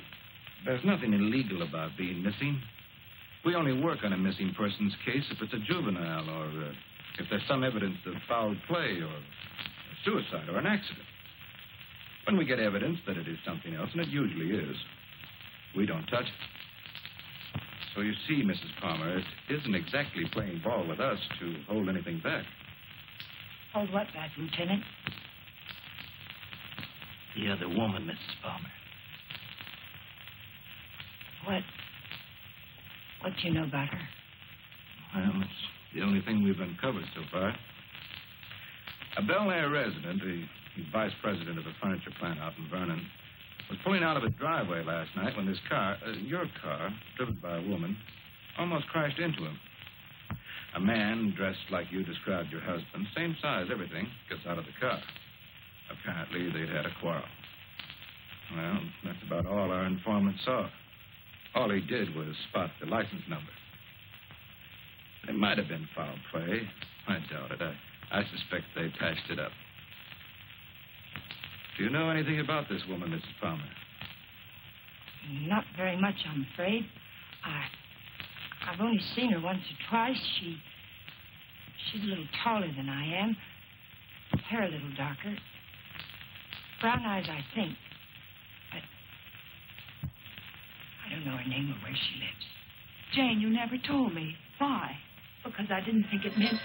there's nothing illegal about being missing. We only work on a missing persons case if it's a juvenile or if there's some evidence of foul play or suicide or an accident. When we get evidence that it is something else, and it usually is, we don't touch it. So you see, Mrs. Palmer, it isn't exactly playing ball with us to hold anything back. Hold what back, Lieutenant? The other woman, Mrs. Palmer. What do you know about her? Well, it's the only thing we've uncovered so far. A Bel Air resident, the vice president of a furniture plant out in Vernon, was pulling out of his driveway last night when this car, your car, driven by a woman, almost crashed into him. A man dressed like you described your husband, same size, everything, gets out of the car. Apparently, they'd had a quarrel. Well, that's about all our informant saw. All he did was spot the license number. It might have been foul play. I doubt it. I suspect they patched it up. Do you know anything about this woman, Mrs. Palmer? Not very much, I'm afraid. I've only seen her once or twice. She's a little taller than I am. Hair a little darker. Brown eyes, I think. But I don't know her name or where she lives. Jane, you never told me. Why? Because I didn't think it meant...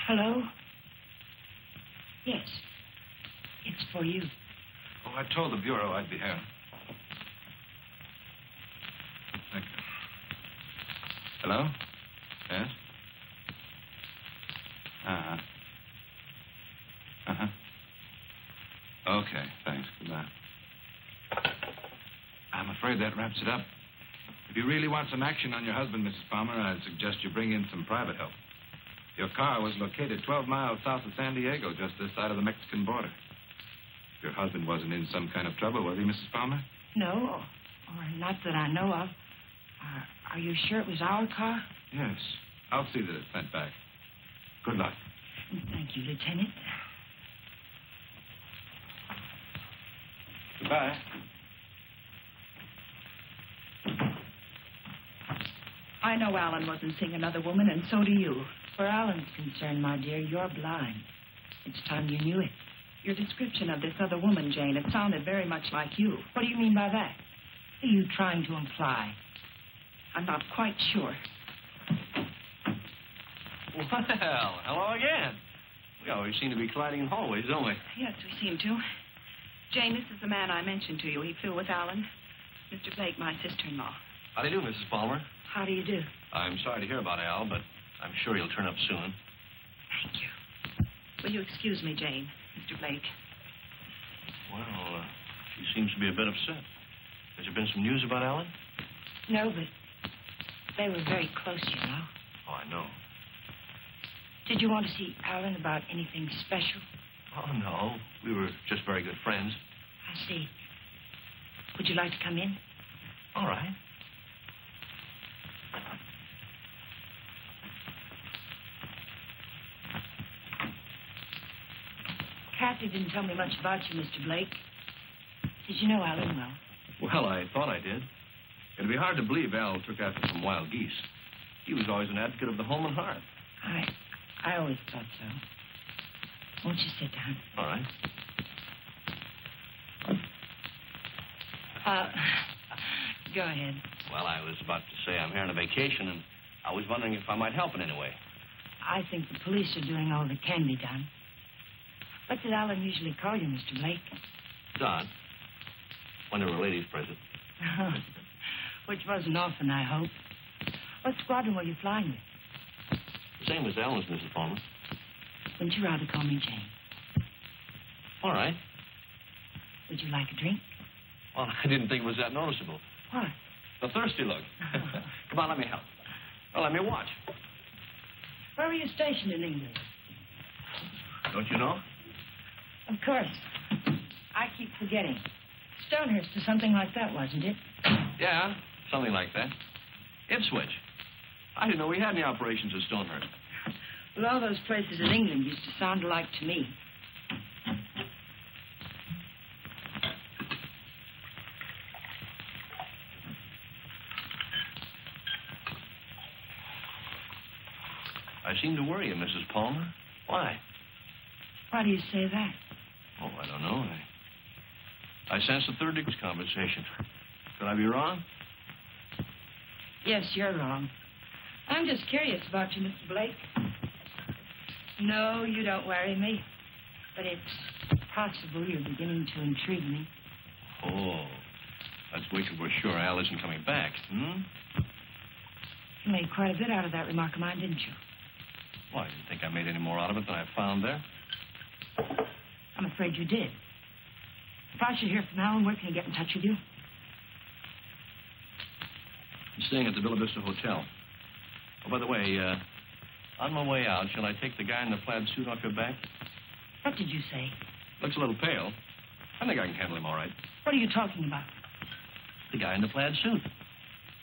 Hello? Yes. It's for you. Oh, I told the Bureau I'd be here. Thank you. Hello? Yes? Uh-huh. Uh-huh. Okay, thanks. Goodbye. I'm afraid that wraps it up. If you really want some action on your husband, Mrs. Palmer, I'd suggest you bring in some private help. Your car was located 12 miles south of San Diego, just this side of the Mexican border. Your husband wasn't in some kind of trouble, was he, Mrs. Palmer? No, or not that I know of. Are you sure it was our car? Yes. I'll see that it's sent back. Good luck. Thank you, Lieutenant. Goodbye. I know Alan wasn't seeing another woman, and so do you. Where Alan's concerned, my dear, you're blind. It's time you knew it. Your description of this other woman, Jane, it sounded very much like you. What do you mean by that? What are you trying to imply? I'm not quite sure. Well, hello again. We always seem to be colliding in hallways, don't we? Yes, we seem to. Jane, this is the man I mentioned to you. He flew with Alan. Mr. Blake, my sister-in-law. How do you do, Mrs. Palmer? How do you do? I'm sorry to hear about Al, but I'm sure he'll turn up soon. Thank you. Will you excuse me, Jane, Mr. Blake? Well, she seems to be a bit upset. Has there been some news about Alan? No, but they were very close, you know. Oh, I know. Did you want to see Alan about anything special? Oh, no. We were just very good friends. I see. Would you like to come in? All right. Kathy didn't tell me much about you, Mr. Blake. Did you know Alan well? Well, I thought I did. It'd be hard to believe Al took after some wild geese. He was always an advocate of the home and hearth. I always thought so. Won't you sit down? All right. Go ahead. Well, I was about to say I'm here on a vacation, and I was wondering if I might help in any way. I think the police are doing all that can be done. What did Alan usually call you, Mr. Blake? Don. When there were ladies present. Which wasn't often, I hope. What squadron were you flying with? The same as Alan's, Mrs. Palmer. Wouldn't you rather call me Jane? All right. Would you like a drink? Well, I didn't think it was that noticeable. What? The thirsty look. Come on, let me help. Well, let me watch. Where were you stationed in England? Don't you know? Of course. I keep forgetting. Stonehurst or something like that, wasn't it? Yeah, something like that. Ipswich. I didn't know we had any operations at Stonehurst. Well, all those places in England used to sound alike to me. I seem to worry you, Mrs. Palmer. Why? Why do you say that? Oh, I don't know. I sense a third-degree conversation. Could I be wrong? Yes, you're wrong. I'm just curious about you, Mr. Blake. No, you don't worry me. But it's possible you're beginning to intrigue me. Oh, let's wait till we're sure Al isn't coming back, You made quite a bit out of that remark of mine, didn't you? Well, I didn't think I made any more out of it than I found there. I'm afraid you did. If I should hear from Alan, where can he get in touch with you? I'm staying at the Villa Vista Hotel. Oh, by the way, on my way out, shall I take the guy in the plaid suit off your back? What did you say? Looks a little pale. I think I can handle him all right. What are you talking about? The guy in the plaid suit.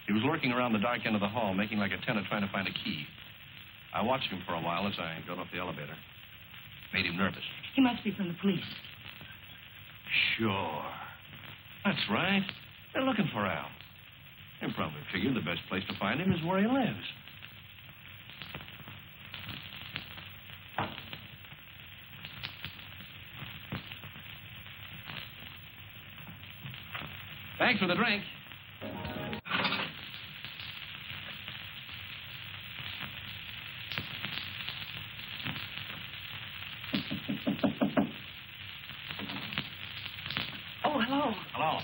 He was lurking around the dark end of the hall, making like a tenant trying to find a key. I watched him for a while as I got off the elevator. Made him nervous. He must be from the police. Sure. That's right. They're looking for Al. They probably figured the best place to find him is where he lives. Thanks for the drink. Oh, hello. Hello.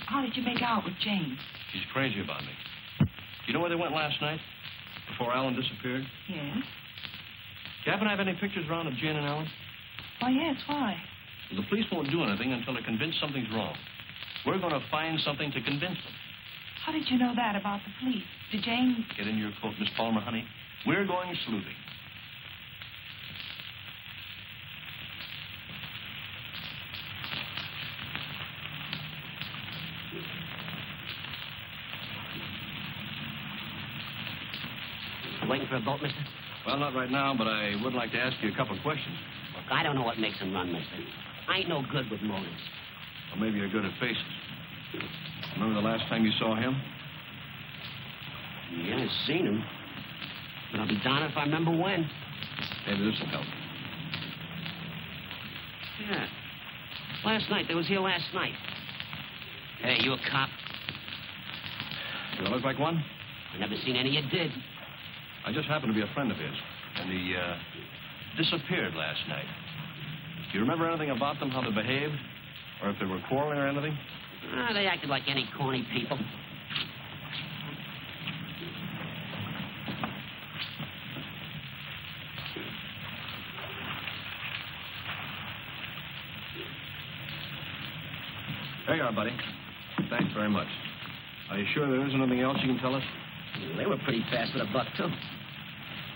How did you make out with Jane? She's crazy about me. You know where they went last night? Before Alan disappeared? Yes. Do you happen to have any pictures around of Jane and Alan? Why, yes, why? Well, the police won't do anything until they're convinced something's wrong. We're going to find something to convince them. How did you know that about the police? Did Jane... Get in your coat, Miss Palmer, honey. We're going sleuthing. Waiting for a boat, mister? Well, not right now, but I would like to ask you a couple of questions. Look, I don't know what makes him run, mister. I ain't no good with motives. Or maybe you're good at faces. Remember the last time you saw him? Yeah, I've seen him. But I'll be darned if I remember when. Maybe this will help. Yeah. Last night. They was here last night. Hey, you a cop? Do I look like one? I never seen any you did. I just happened to be a friend of his. And he disappeared last night. Do you remember anything about them, how they behaved? Or if they were quarreling or anything? They acted like any corny people. There you are, buddy. Thanks very much. Are you sure there isn't anything else you can tell us? They were pretty fast with a buck, too.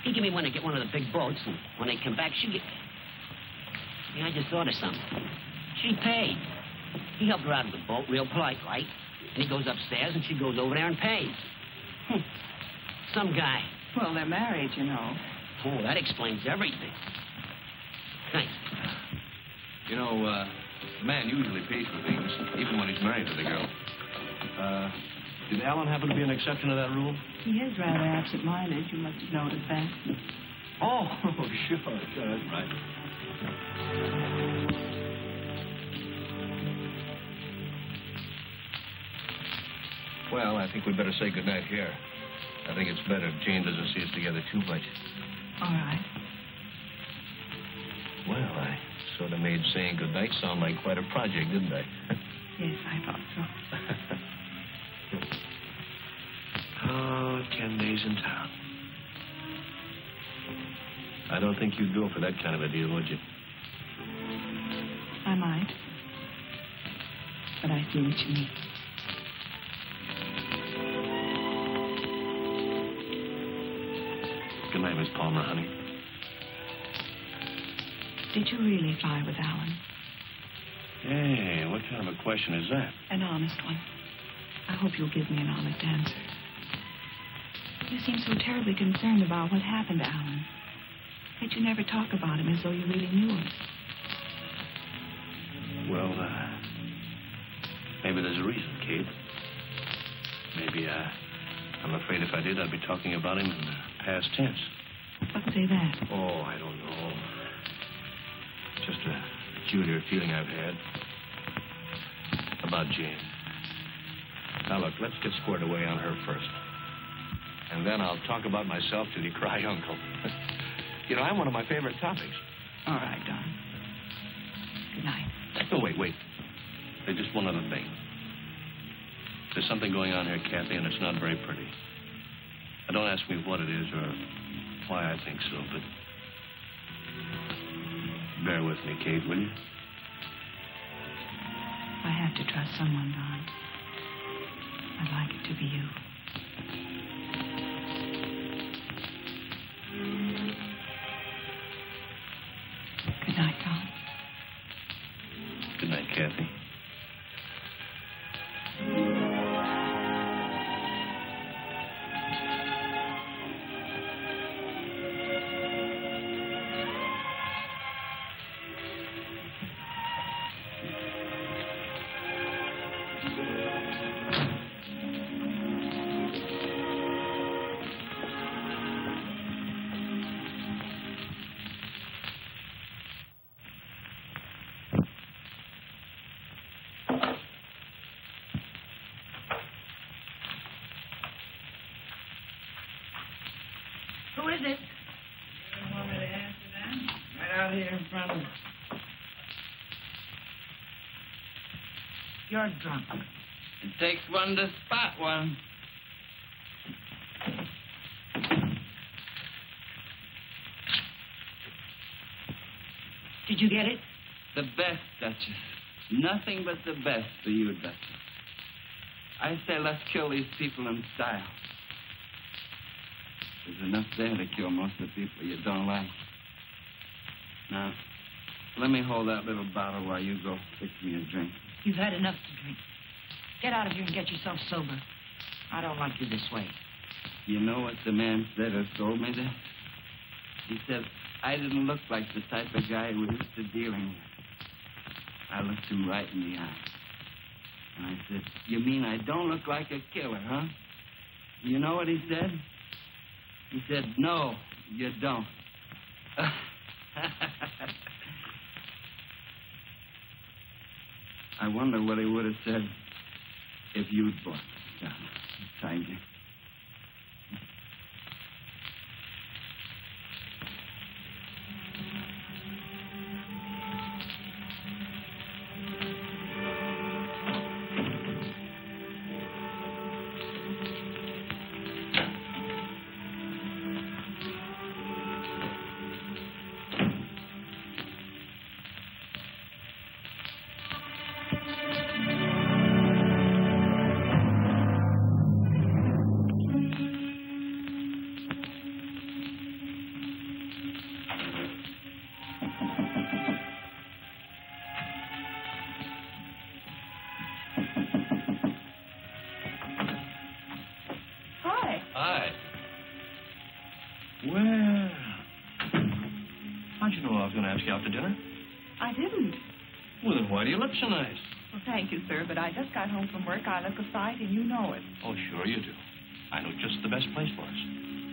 He gave me one to get one of the big boats, and when they come back, she get... Yeah, I just thought of something. She paid. He helped her out of the boat, real polite, right? And he goes upstairs, and she goes over there and pays. Some guy. Well, they're married, you know. Oh, that explains everything. Thanks. You know, a man usually pays for things, even when he's married to the girl. Did Alan happen to be an exception to that rule? He is rather absent-minded. You must have noticed that. Oh, sure, that's right. Well, I think we'd better say goodnight here. I think it's better if Jane doesn't see us together too much. All right. Well, I sort of made saying goodnight sound like quite a project, didn't I? Yes, I thought so. Oh, 10 days in town. I don't think you'd go for that kind of a deal, would you? I might. But I see what you mean. Good night, Miss Palmer, honey. Did you really fly with Alan? Hey, what kind of a question is that? An honest one. I hope you'll give me an honest answer. You seem so terribly concerned about what happened to Alan. Yet you never talk about him as though you really knew him. Well, maybe there's a reason, Kate. Maybe, I'm afraid if I did, I'd be talking about him in the past tense. What say that? Oh, I don't know. Just a peculiar feeling I've had about Jane. Now, look, let's get squared away on her first. And then I'll talk about myself till you cry uncle. You know, I'm one of my favorite topics. All right, Don. Good night. Oh, wait. There's just one other thing. There's something going on here, Kathy, and it's not very pretty. Now, don't ask me what it is or why I think so, but bear with me, Kate, will you? I have to trust someone, Don. I'd like it to be you. Good night, Don. Good night, Kathy. Who is it? You don't want me to answer that? Right out here in front of me. You're drunk. It takes one to spot one. Did you get it? The best, Duchess. Nothing but the best for you, Duchess. I say let's kill these people in style. There's enough there to kill most of the people you don't like. Now, let me hold that little bottle while you go fix me a drink. You've had enough to drink. Get out of here and get yourself sober. I don't like you this way. You know what the man said who told me that? He said I didn't look like the type of guy we're used to dealing with. I looked him right in the eye. And I said, you mean I don't look like a killer, huh? You know what he said? He said, no, you don't. I wonder what he would have said if you'd bought the gun. Thank you. Hi. Well, how'd you know I was going to ask you out to dinner? I didn't. Well, then why do you look so nice? Well, thank you, sir, but I just got home from work. I look a sight, and you know it. Oh, sure you do. I know just the best place for us.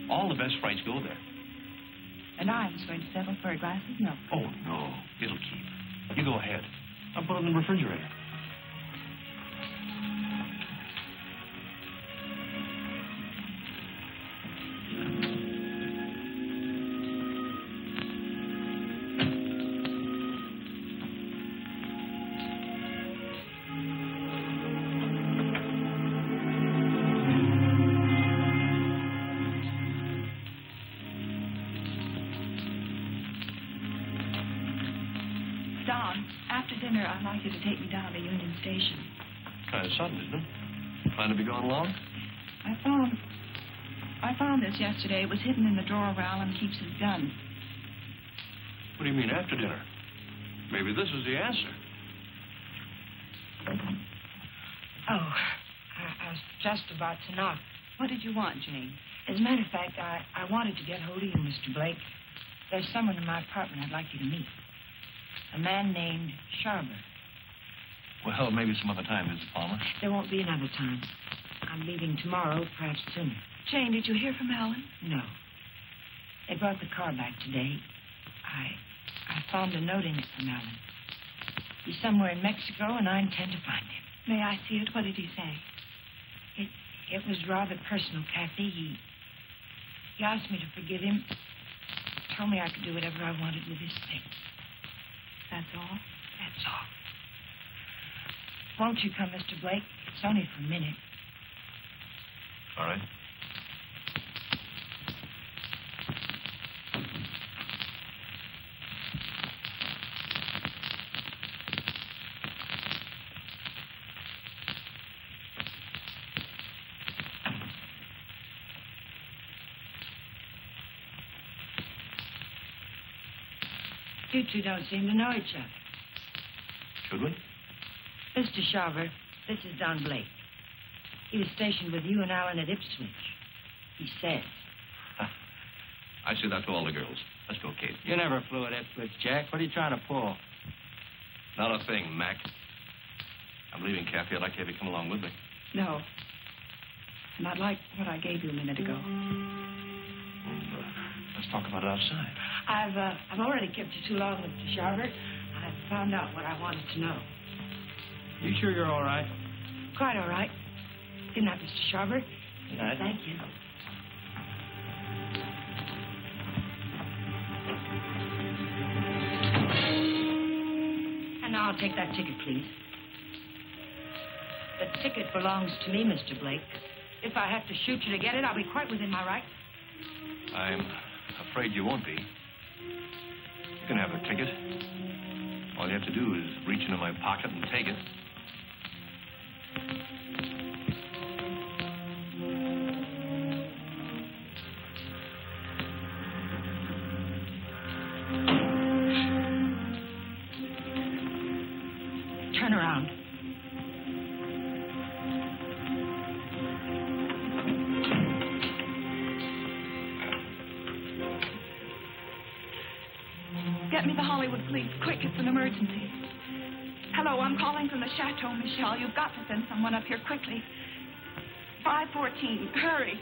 All the best frights go there. And I was going to settle for a glass of milk. Oh, no. It'll keep. You go ahead. I'll put it in the refrigerator. you to take me down to Union Station. Kind of sudden, isn't it? Plan to be gone long? I found this yesterday. It was hidden in the drawer where Alan keeps his gun. What do you mean, after dinner? Maybe this is the answer. Oh, I was just about to knock. What did you want, Jane? As a matter of fact, I wanted to get hold of you, Mr. Blake. There's someone in my apartment I'd like you to meet. A man named Sharber. Well, maybe some other time, Mrs. Palmer. There won't be another time. I'm leaving tomorrow, perhaps sooner. Jane, did you hear from Alan? No. They brought the car back today. I found a note in it from Alan. He's somewhere in Mexico, and I intend to find him. May I see it? What did he say? It was rather personal, Kathy. He asked me to forgive him. Told me I could do whatever I wanted with his things. That's all? That's all. Won't you come, Mr. Blake? It's only for a minute. All right. You two don't seem to know each other. Should we? Mr. Sharver, this is Don Blake. He was stationed with you and Alan at Ipswich. He says. I say that to all the girls. Let's go, Kate. You never flew at Ipswich, Jack. What are you trying to pull? Not a thing, Mac. I'm leaving, Kathy. I'd like to have you come along with me. No. And I'd like what I gave you a minute ago. Let's talk about it outside. I've already kept you too long, Mr. Sharver. I've found out what I wanted to know. You sure you're all right? Quite all right. Good night, Mr. Sharver. Good night. Thank you. And now I'll take that ticket, please. The ticket belongs to me, Mr. Blake. If I have to shoot you to get it, I'll be quite within my rights. I'm afraid you won't be. You can have the ticket. All you have to do is reach into my pocket and take it. Turn around. Get me the Hollywood police, quick, it's an emergency. Hello, I'm calling from the Chateau Michel. You've got to send someone up here quickly. 514, hurry.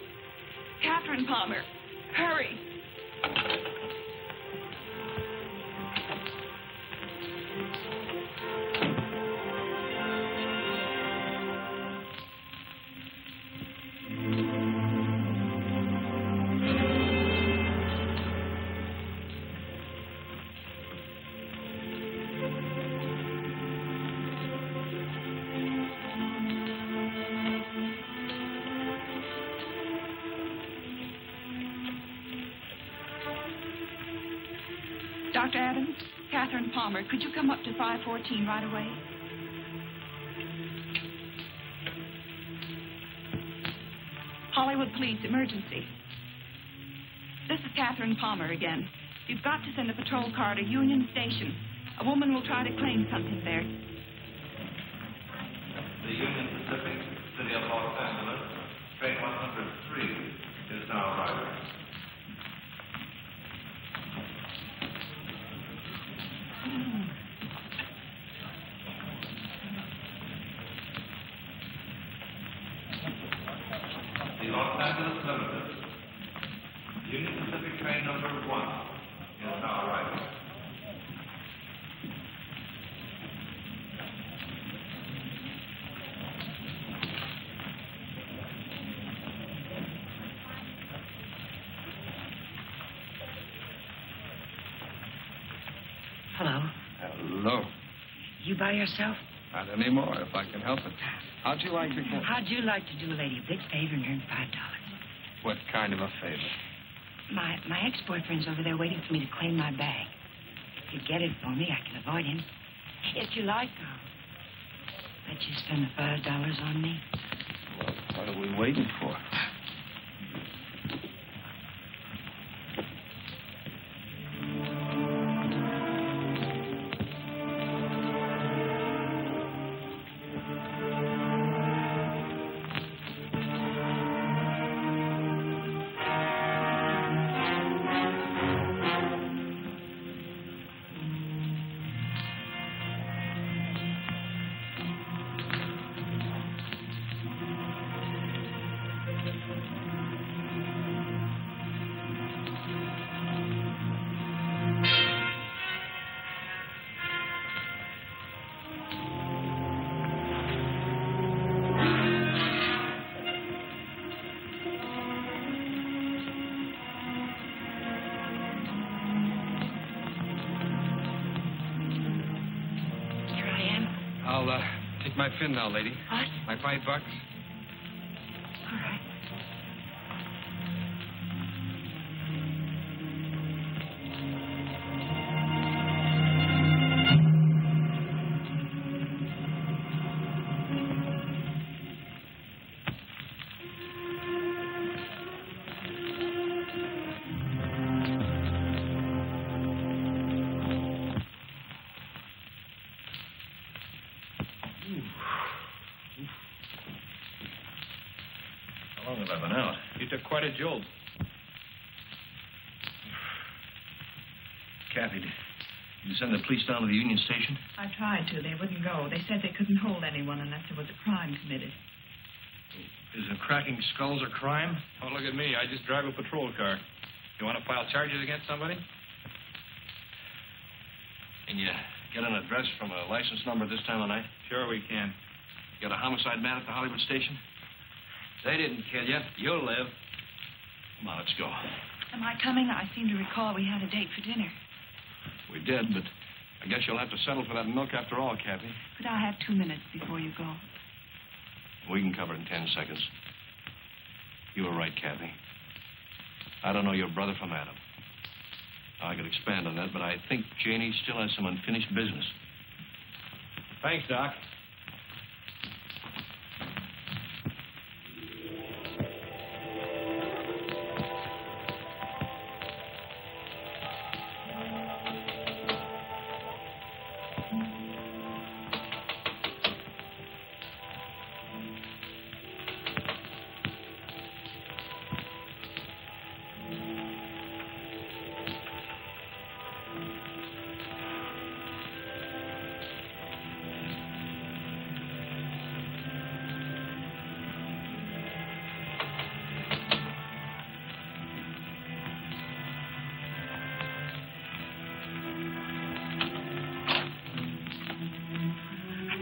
Catherine Palmer, hurry. Dr. Adams, Catherine Palmer, could you come up to 514 right away? Hollywood Police, emergency. This is Catherine Palmer again. You've got to send a patrol car to Union Station. A woman will try to claim something there. The Union Pacific, City of Los Angeles, train 103 is now arriving. The Los Angeles Limited, Union Pacific train number 1 is now arriving. Hello. Hello. You by yourself? Not anymore, if I can help it. How'd you like to get... How'd you like to do a lady a big favor and earn $5? What kind of a favor? My ex-boyfriend's over there waiting for me to claim my bag. If you get it for me, I can avoid him. If you like, Bet you spend the $5 on me. Well, what are we waiting for? I'll take my fin now, lady. What? My $5. All right. How long have I been out? You took quite a jolt. Kathy, did you send the police down to the Union Station? I tried to. They wouldn't go. They said they couldn't hold anyone unless there was a crime committed. Isn't cracking skulls a crime? Oh, look at me. I just drive a patrol car. You want to file charges against somebody? Can you get an address from a license number this time of night? Sure we can. You got a homicide man at the Hollywood station? They didn't kill you. You'll live. Come on, let's go. Am I coming? I seem to recall we had a date for dinner. We did, but I guess you'll have to settle for that milk after all, Kathy. Could I have 2 minutes before you go? We can cover it in 10 seconds. You were right, Kathy. I don't know your brother from Adam. I could expand on that, but I think Janie still has some unfinished business. Thanks, Doc.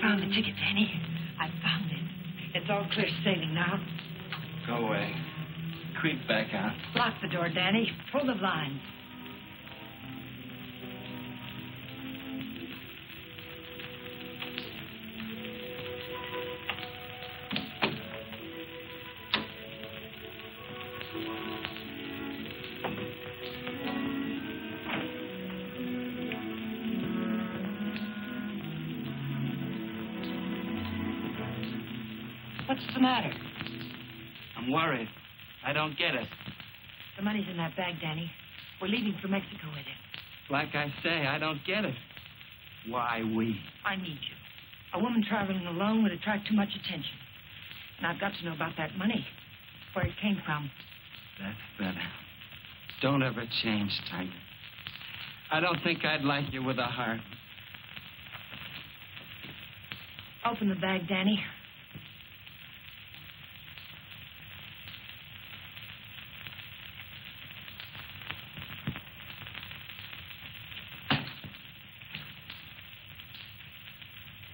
Found the ticket, Danny. I found it. It's all clear sailing now. Go away. Creep back out. Lock the door, Danny. Pull the blinds. What's the matter? I'm worried. I don't get it. The money's in that bag, Danny. We're leaving for Mexico with it. Like I say, I don't get it. Why we? I need you. A woman traveling alone would attract too much attention. And I've got to know about that money. Where it came from. That's better. Don't ever change, Tiger. I don't think I'd like you with a heart. Open the bag, Danny.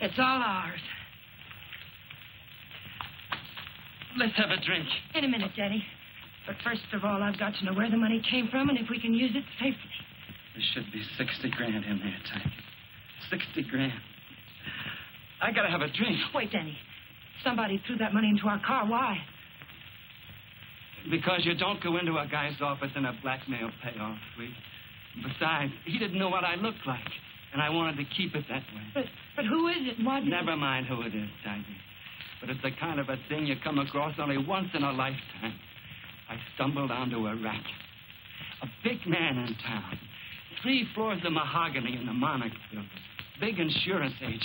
It's all ours. Let's have a drink. In a minute, Danny. But first of all, I've got to know where the money came from and if we can use it safely. There should be 60 grand in there, Tiger. 60 grand. I gotta have a drink. Wait, Danny. Somebody threw that money into our car. Why? Because you don't go into a guy's office in a blackmail payoff suite. Besides, he didn't know what I looked like. And I wanted to keep it that way. But who is it? What? Never mind who it is, Tiger. But it's the kind of a thing you come across only once in a lifetime. I stumbled onto a rat. A big man in town. 3 floors of mahogany in the Monarch building. Big insurance agent.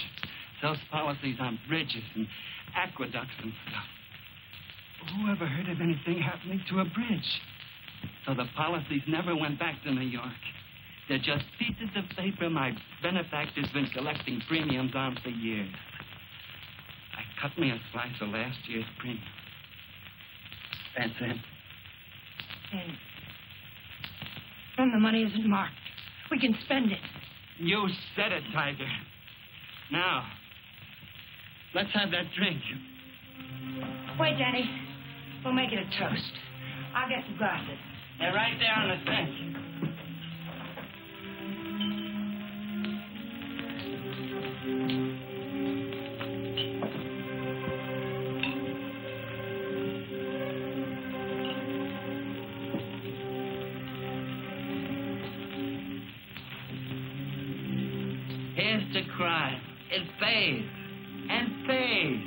Sells policies on bridges and aqueducts and stuff. Who ever heard of anything happening to a bridge? So the policies never went back to New York. They're just pieces of paper my benefactor's been collecting premiums on for years. I cut me a slice of last year's premium. That's it. And the money isn't marked. We can spend it. You said it, Tiger. Now, let's have that drink. Wait, Danny. We'll make it a toast. I'll get some glasses. They're right there on the bench. Here's to crime. It fades and fades.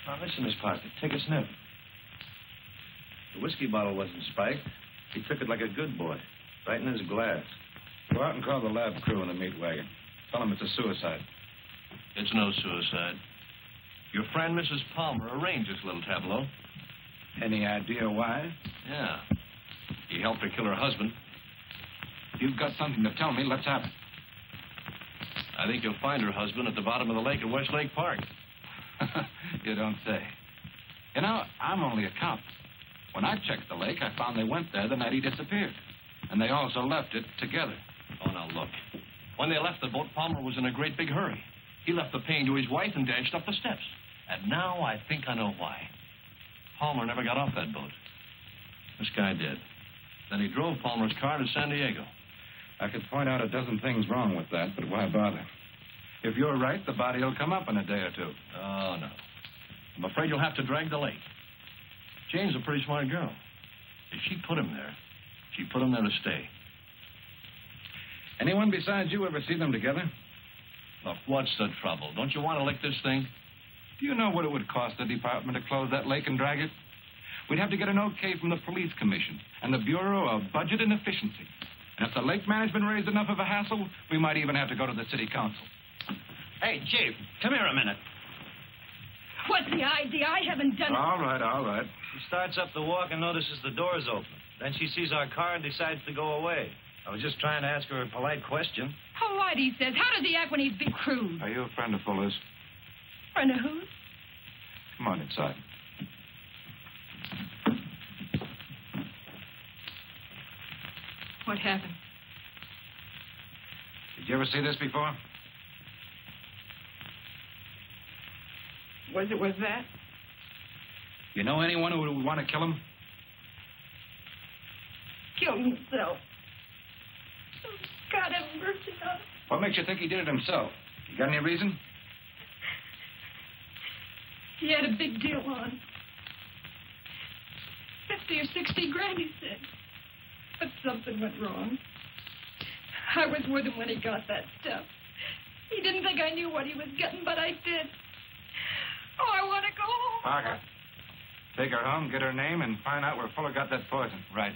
Now, listen, Miss Parker, take a sniff. The whiskey bottle wasn't spiked. He took it like a good boy, right in his glass. Go out and call the lab crew in the meat wagon. Tell them it's a suicide. It's no suicide. Your friend, Mrs. Palmer, arranged this little tableau. Any idea why? Yeah. He helped her kill her husband. If you've got something to tell me, let's have it. I think you'll find her husband at the bottom of the lake at Westlake Park. You don't say. You know, I'm only a cop. When I checked the lake, I found they went there the night he disappeared. And they also left it together. Oh, now, look. When they left the boat, Palmer was in a great big hurry. He left the pane to his wife and dashed up the steps. And now I think I know why. Palmer never got off that boat. This guy did. Then he drove Palmer's car to San Diego. I could point out a dozen things wrong with that, but why bother? If you're right, the body will come up in a day or two. Oh, no. I'm afraid you'll have to drag the lake. Jane's a pretty smart girl. If she put him there, she put him there to stay. Anyone besides you ever see them together? Look, what's the trouble? Don't you want to lick this thing? Do you know what it would cost the department to close that lake and drag it? We'd have to get an okay from the police commission and the Bureau of Budget and Efficiency. And if the lake management raised enough of a hassle, we might even have to go to the city council. Hey, Chief, come here a minute. What's the idea? I haven't done it. All right. She starts up the walk and notices the door's open. Then she sees our car and decides to go away. I was just trying to ask her a polite question. Polite, he says. How does he act when he's big crude? Are you a friend of Fuller's? Friend of whose? Come on inside. What happened? Did you ever see this before? Was that? You know anyone who would want to kill him? Killed himself. Oh, God have mercy on him. What makes you think he did it himself? You got any reason? He had a big deal on. 50 or 60 grand, he said. But something went wrong. I was with him when he got that stuff. He didn't think I knew what he was getting, but I did. Oh, I want to go home. Parker, take her home, get her name, and find out where Fuller got that poison. Right.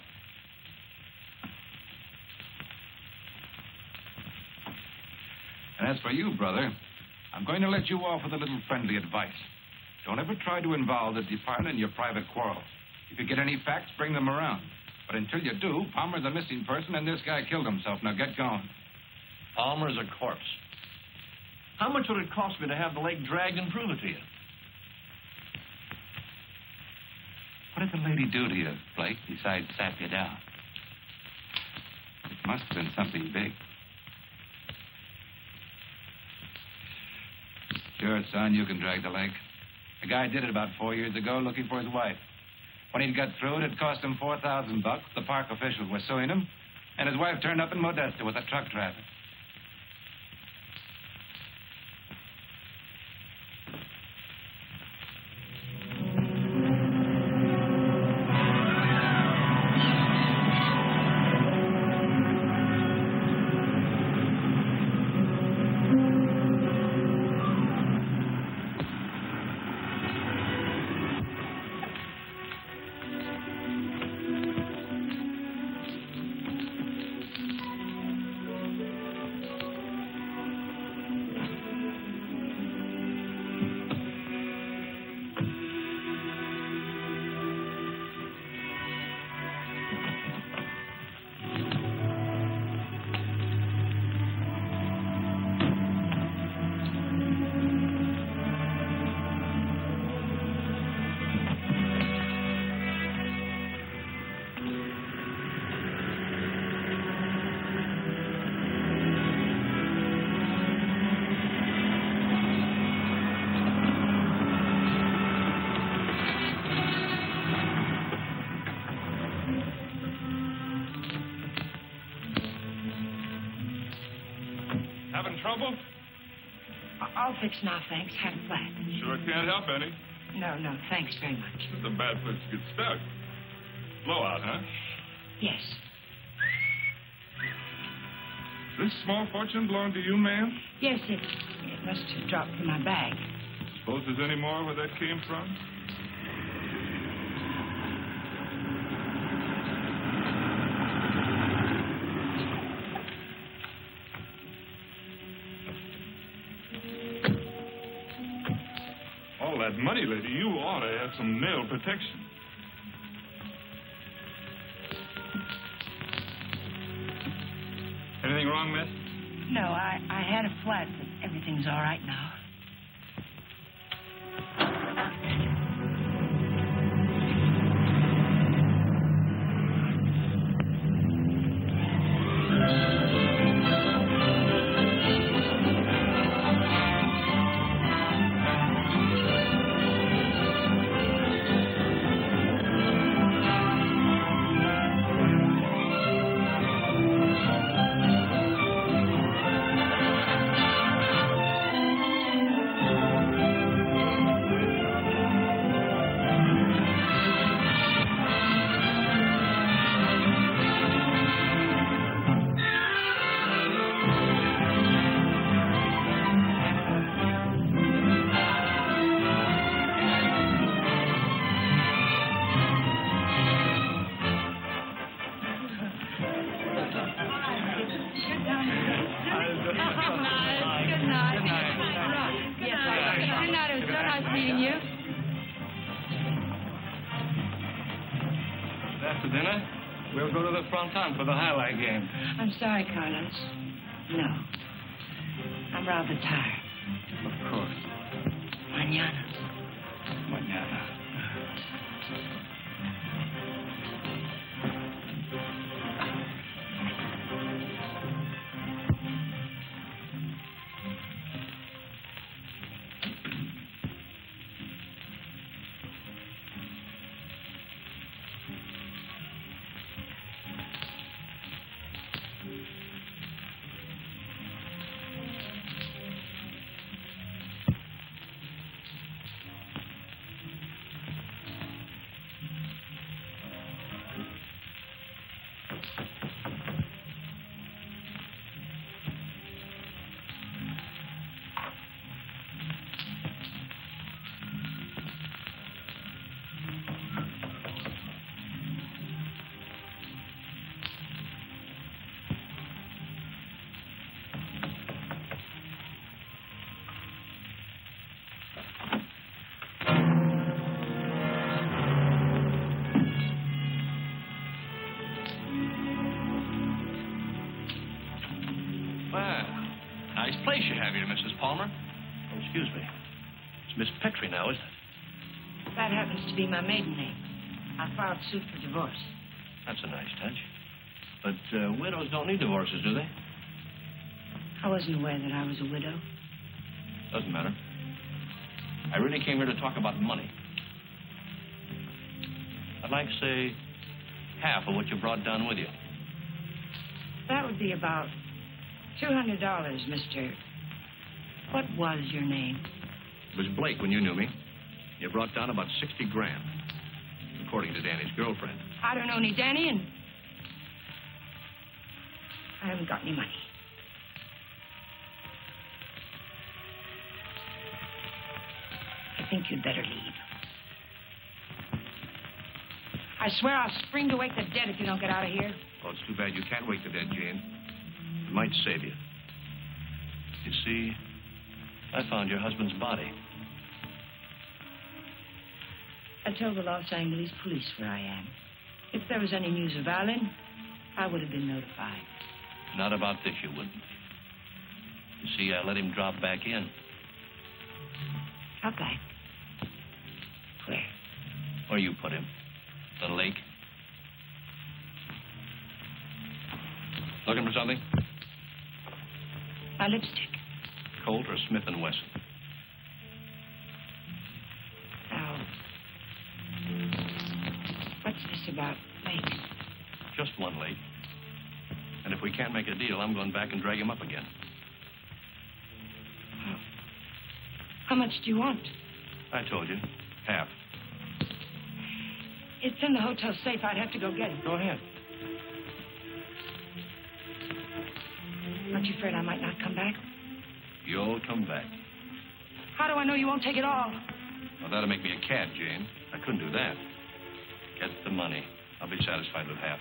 And as for you, brother, I'm going to let you off with a little friendly advice. Don't ever try to involve the department in your private quarrels. If you get any facts, bring them around. But until you do, Palmer's a missing person and this guy killed himself. Now get going. Palmer's a corpse. How much would it cost me to have the leg dragged and prove it to you? What did the lady do to you, Blake, besides sap you down? It must have been something big. Sure, son, you can drag the leg. A guy did it about 4 years ago looking for his wife. When he'd got through, it had cost him $4,000. The park officials were suing him, and his wife turned up in Modesto with a truck driver. Having trouble? I'll fix now, thanks. Have a flat. Sure can't help any. No, thanks very much. It's a bad place to get stuck. Blowout, huh? Yes. This small fortune belong to you, ma'am? Yes, it must have dropped from my bag. Suppose there's any more where that came from? All that money, lady, you ought to have some nail protection. Anything wrong, miss? No, I had a flat, but everything's all right now. For the highlight game. I'm sorry, Carlos. No. I'm rather tired. Of course. Mañana. Palmer? Oh, excuse me. It's Miss Petrie now, isn't it? That happens to be my maiden name. I filed suit for divorce. That's a nice touch. But widows don't need divorces, do they? I wasn't aware that I was a widow. Doesn't matter. I really came here to talk about money. I'd like, say, half of what you brought down with you. That would be about $200, Mr. What was your name? It was Blake when you knew me. You brought down about 60 grand, according to Danny's girlfriend. I don't know any Danny, and I haven't got any money. I think you'd better leave. I swear I'll spring to wake the dead if you don't get out of here. Well, it's too bad you can't wake the dead, Jane. It might save you. You see, I found your husband's body. I told the Los Angeles police where I am. If there was any news of Alan, I would have been notified. Not about this, you wouldn't. You see, I let him drop back in. Drop back? Where? Where you put him. The lake. Looking for something? My lipstick. Colt or Smith & Wesson? Now, what's this about lakes? Just one lake. And if we can't make a deal, I'm going back and drag him up again. How much do you want? I told you. Half. It's in the hotel safe. I'd have to go get it. Go ahead. Aren't you afraid I might not come back? You'll come back. How do I know you won't take it all? Well, that'll make me a cad, Jane. I couldn't do that. Get the money. I'll be satisfied with half.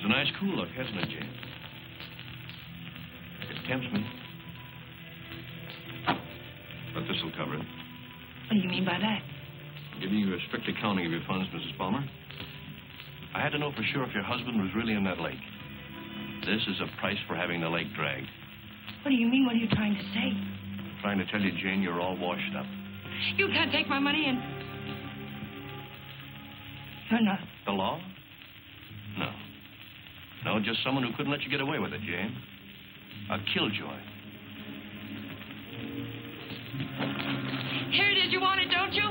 Nice cool look, hasn't it, Jane? It tempts me. But this'll cover it. What do you mean by that? I'm giving you a strict accounting of your funds, Mrs. Palmer. I had to know for sure if your husband was really in that lake. This is a price for having the lake dragged. What do you mean? What are you trying to say? I'm trying to tell you, Jane, you're all washed up. You can't take my money and... You're not... The law? No. No, just someone who couldn't let you get away with it, Jane. A killjoy. Here it is. You want it, don't you?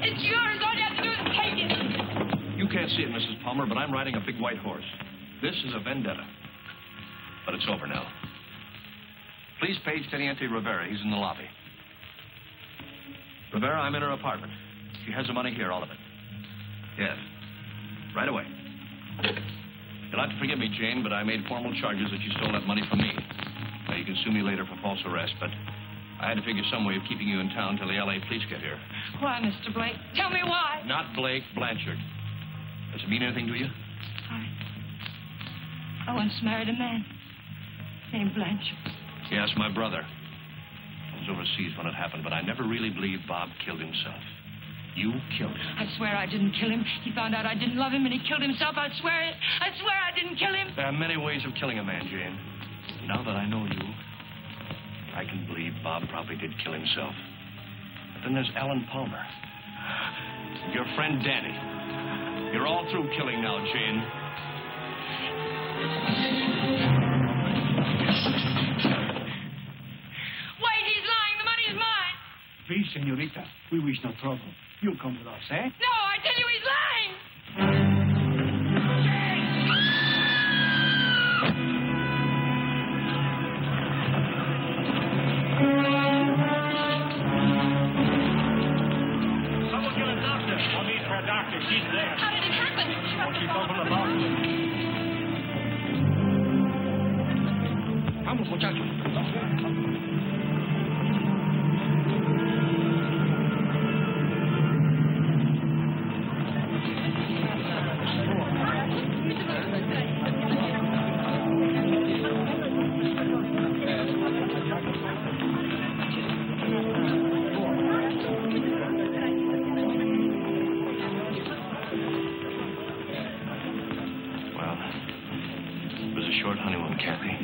It's yours. All you have to do is take it. You can't see it, Mrs. Palmer, but I'm riding a big white horse. This is a vendetta. But it's over now. Please page Teniente Rivera. He's in the lobby. Rivera, I'm in her apartment. She has the money here, all of it. Yes. Right away. You'll have to forgive me, Jane, but I made formal charges that you stole that money from me. Now, you can sue me later for false arrest, but I had to figure some way of keeping you in town till the L.A. police get here. Why, Mr. Blake? Tell me why. Not Blake, Blanchard. Does it mean anything to you? I once married a man named Blanchard. Yes, my brother. I was overseas when it happened, but I never really believed Bob killed himself. You killed him. I swear I didn't kill him. He found out I didn't love him and he killed himself. I swear it. I swear I didn't kill him. There are many ways of killing a man, Jane. Now that I know you, I can believe Bob probably did kill himself. But then there's Alan Palmer. Your friend Danny. You're all through killing now, Jane. Wait, he's lying. The money is mine. Please, senorita, we wish no trouble. You'll come with us, eh? No, I tell you he's lying. Someone get a doctor. No need for a doctor. She's there. How did it happen? Oh, she's over the mountain. Vamos, muchachos. short honeymoon, Kathy.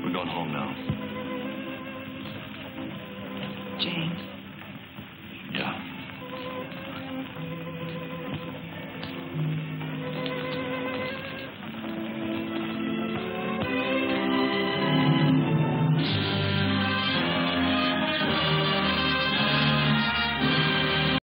We're going home now. Jane.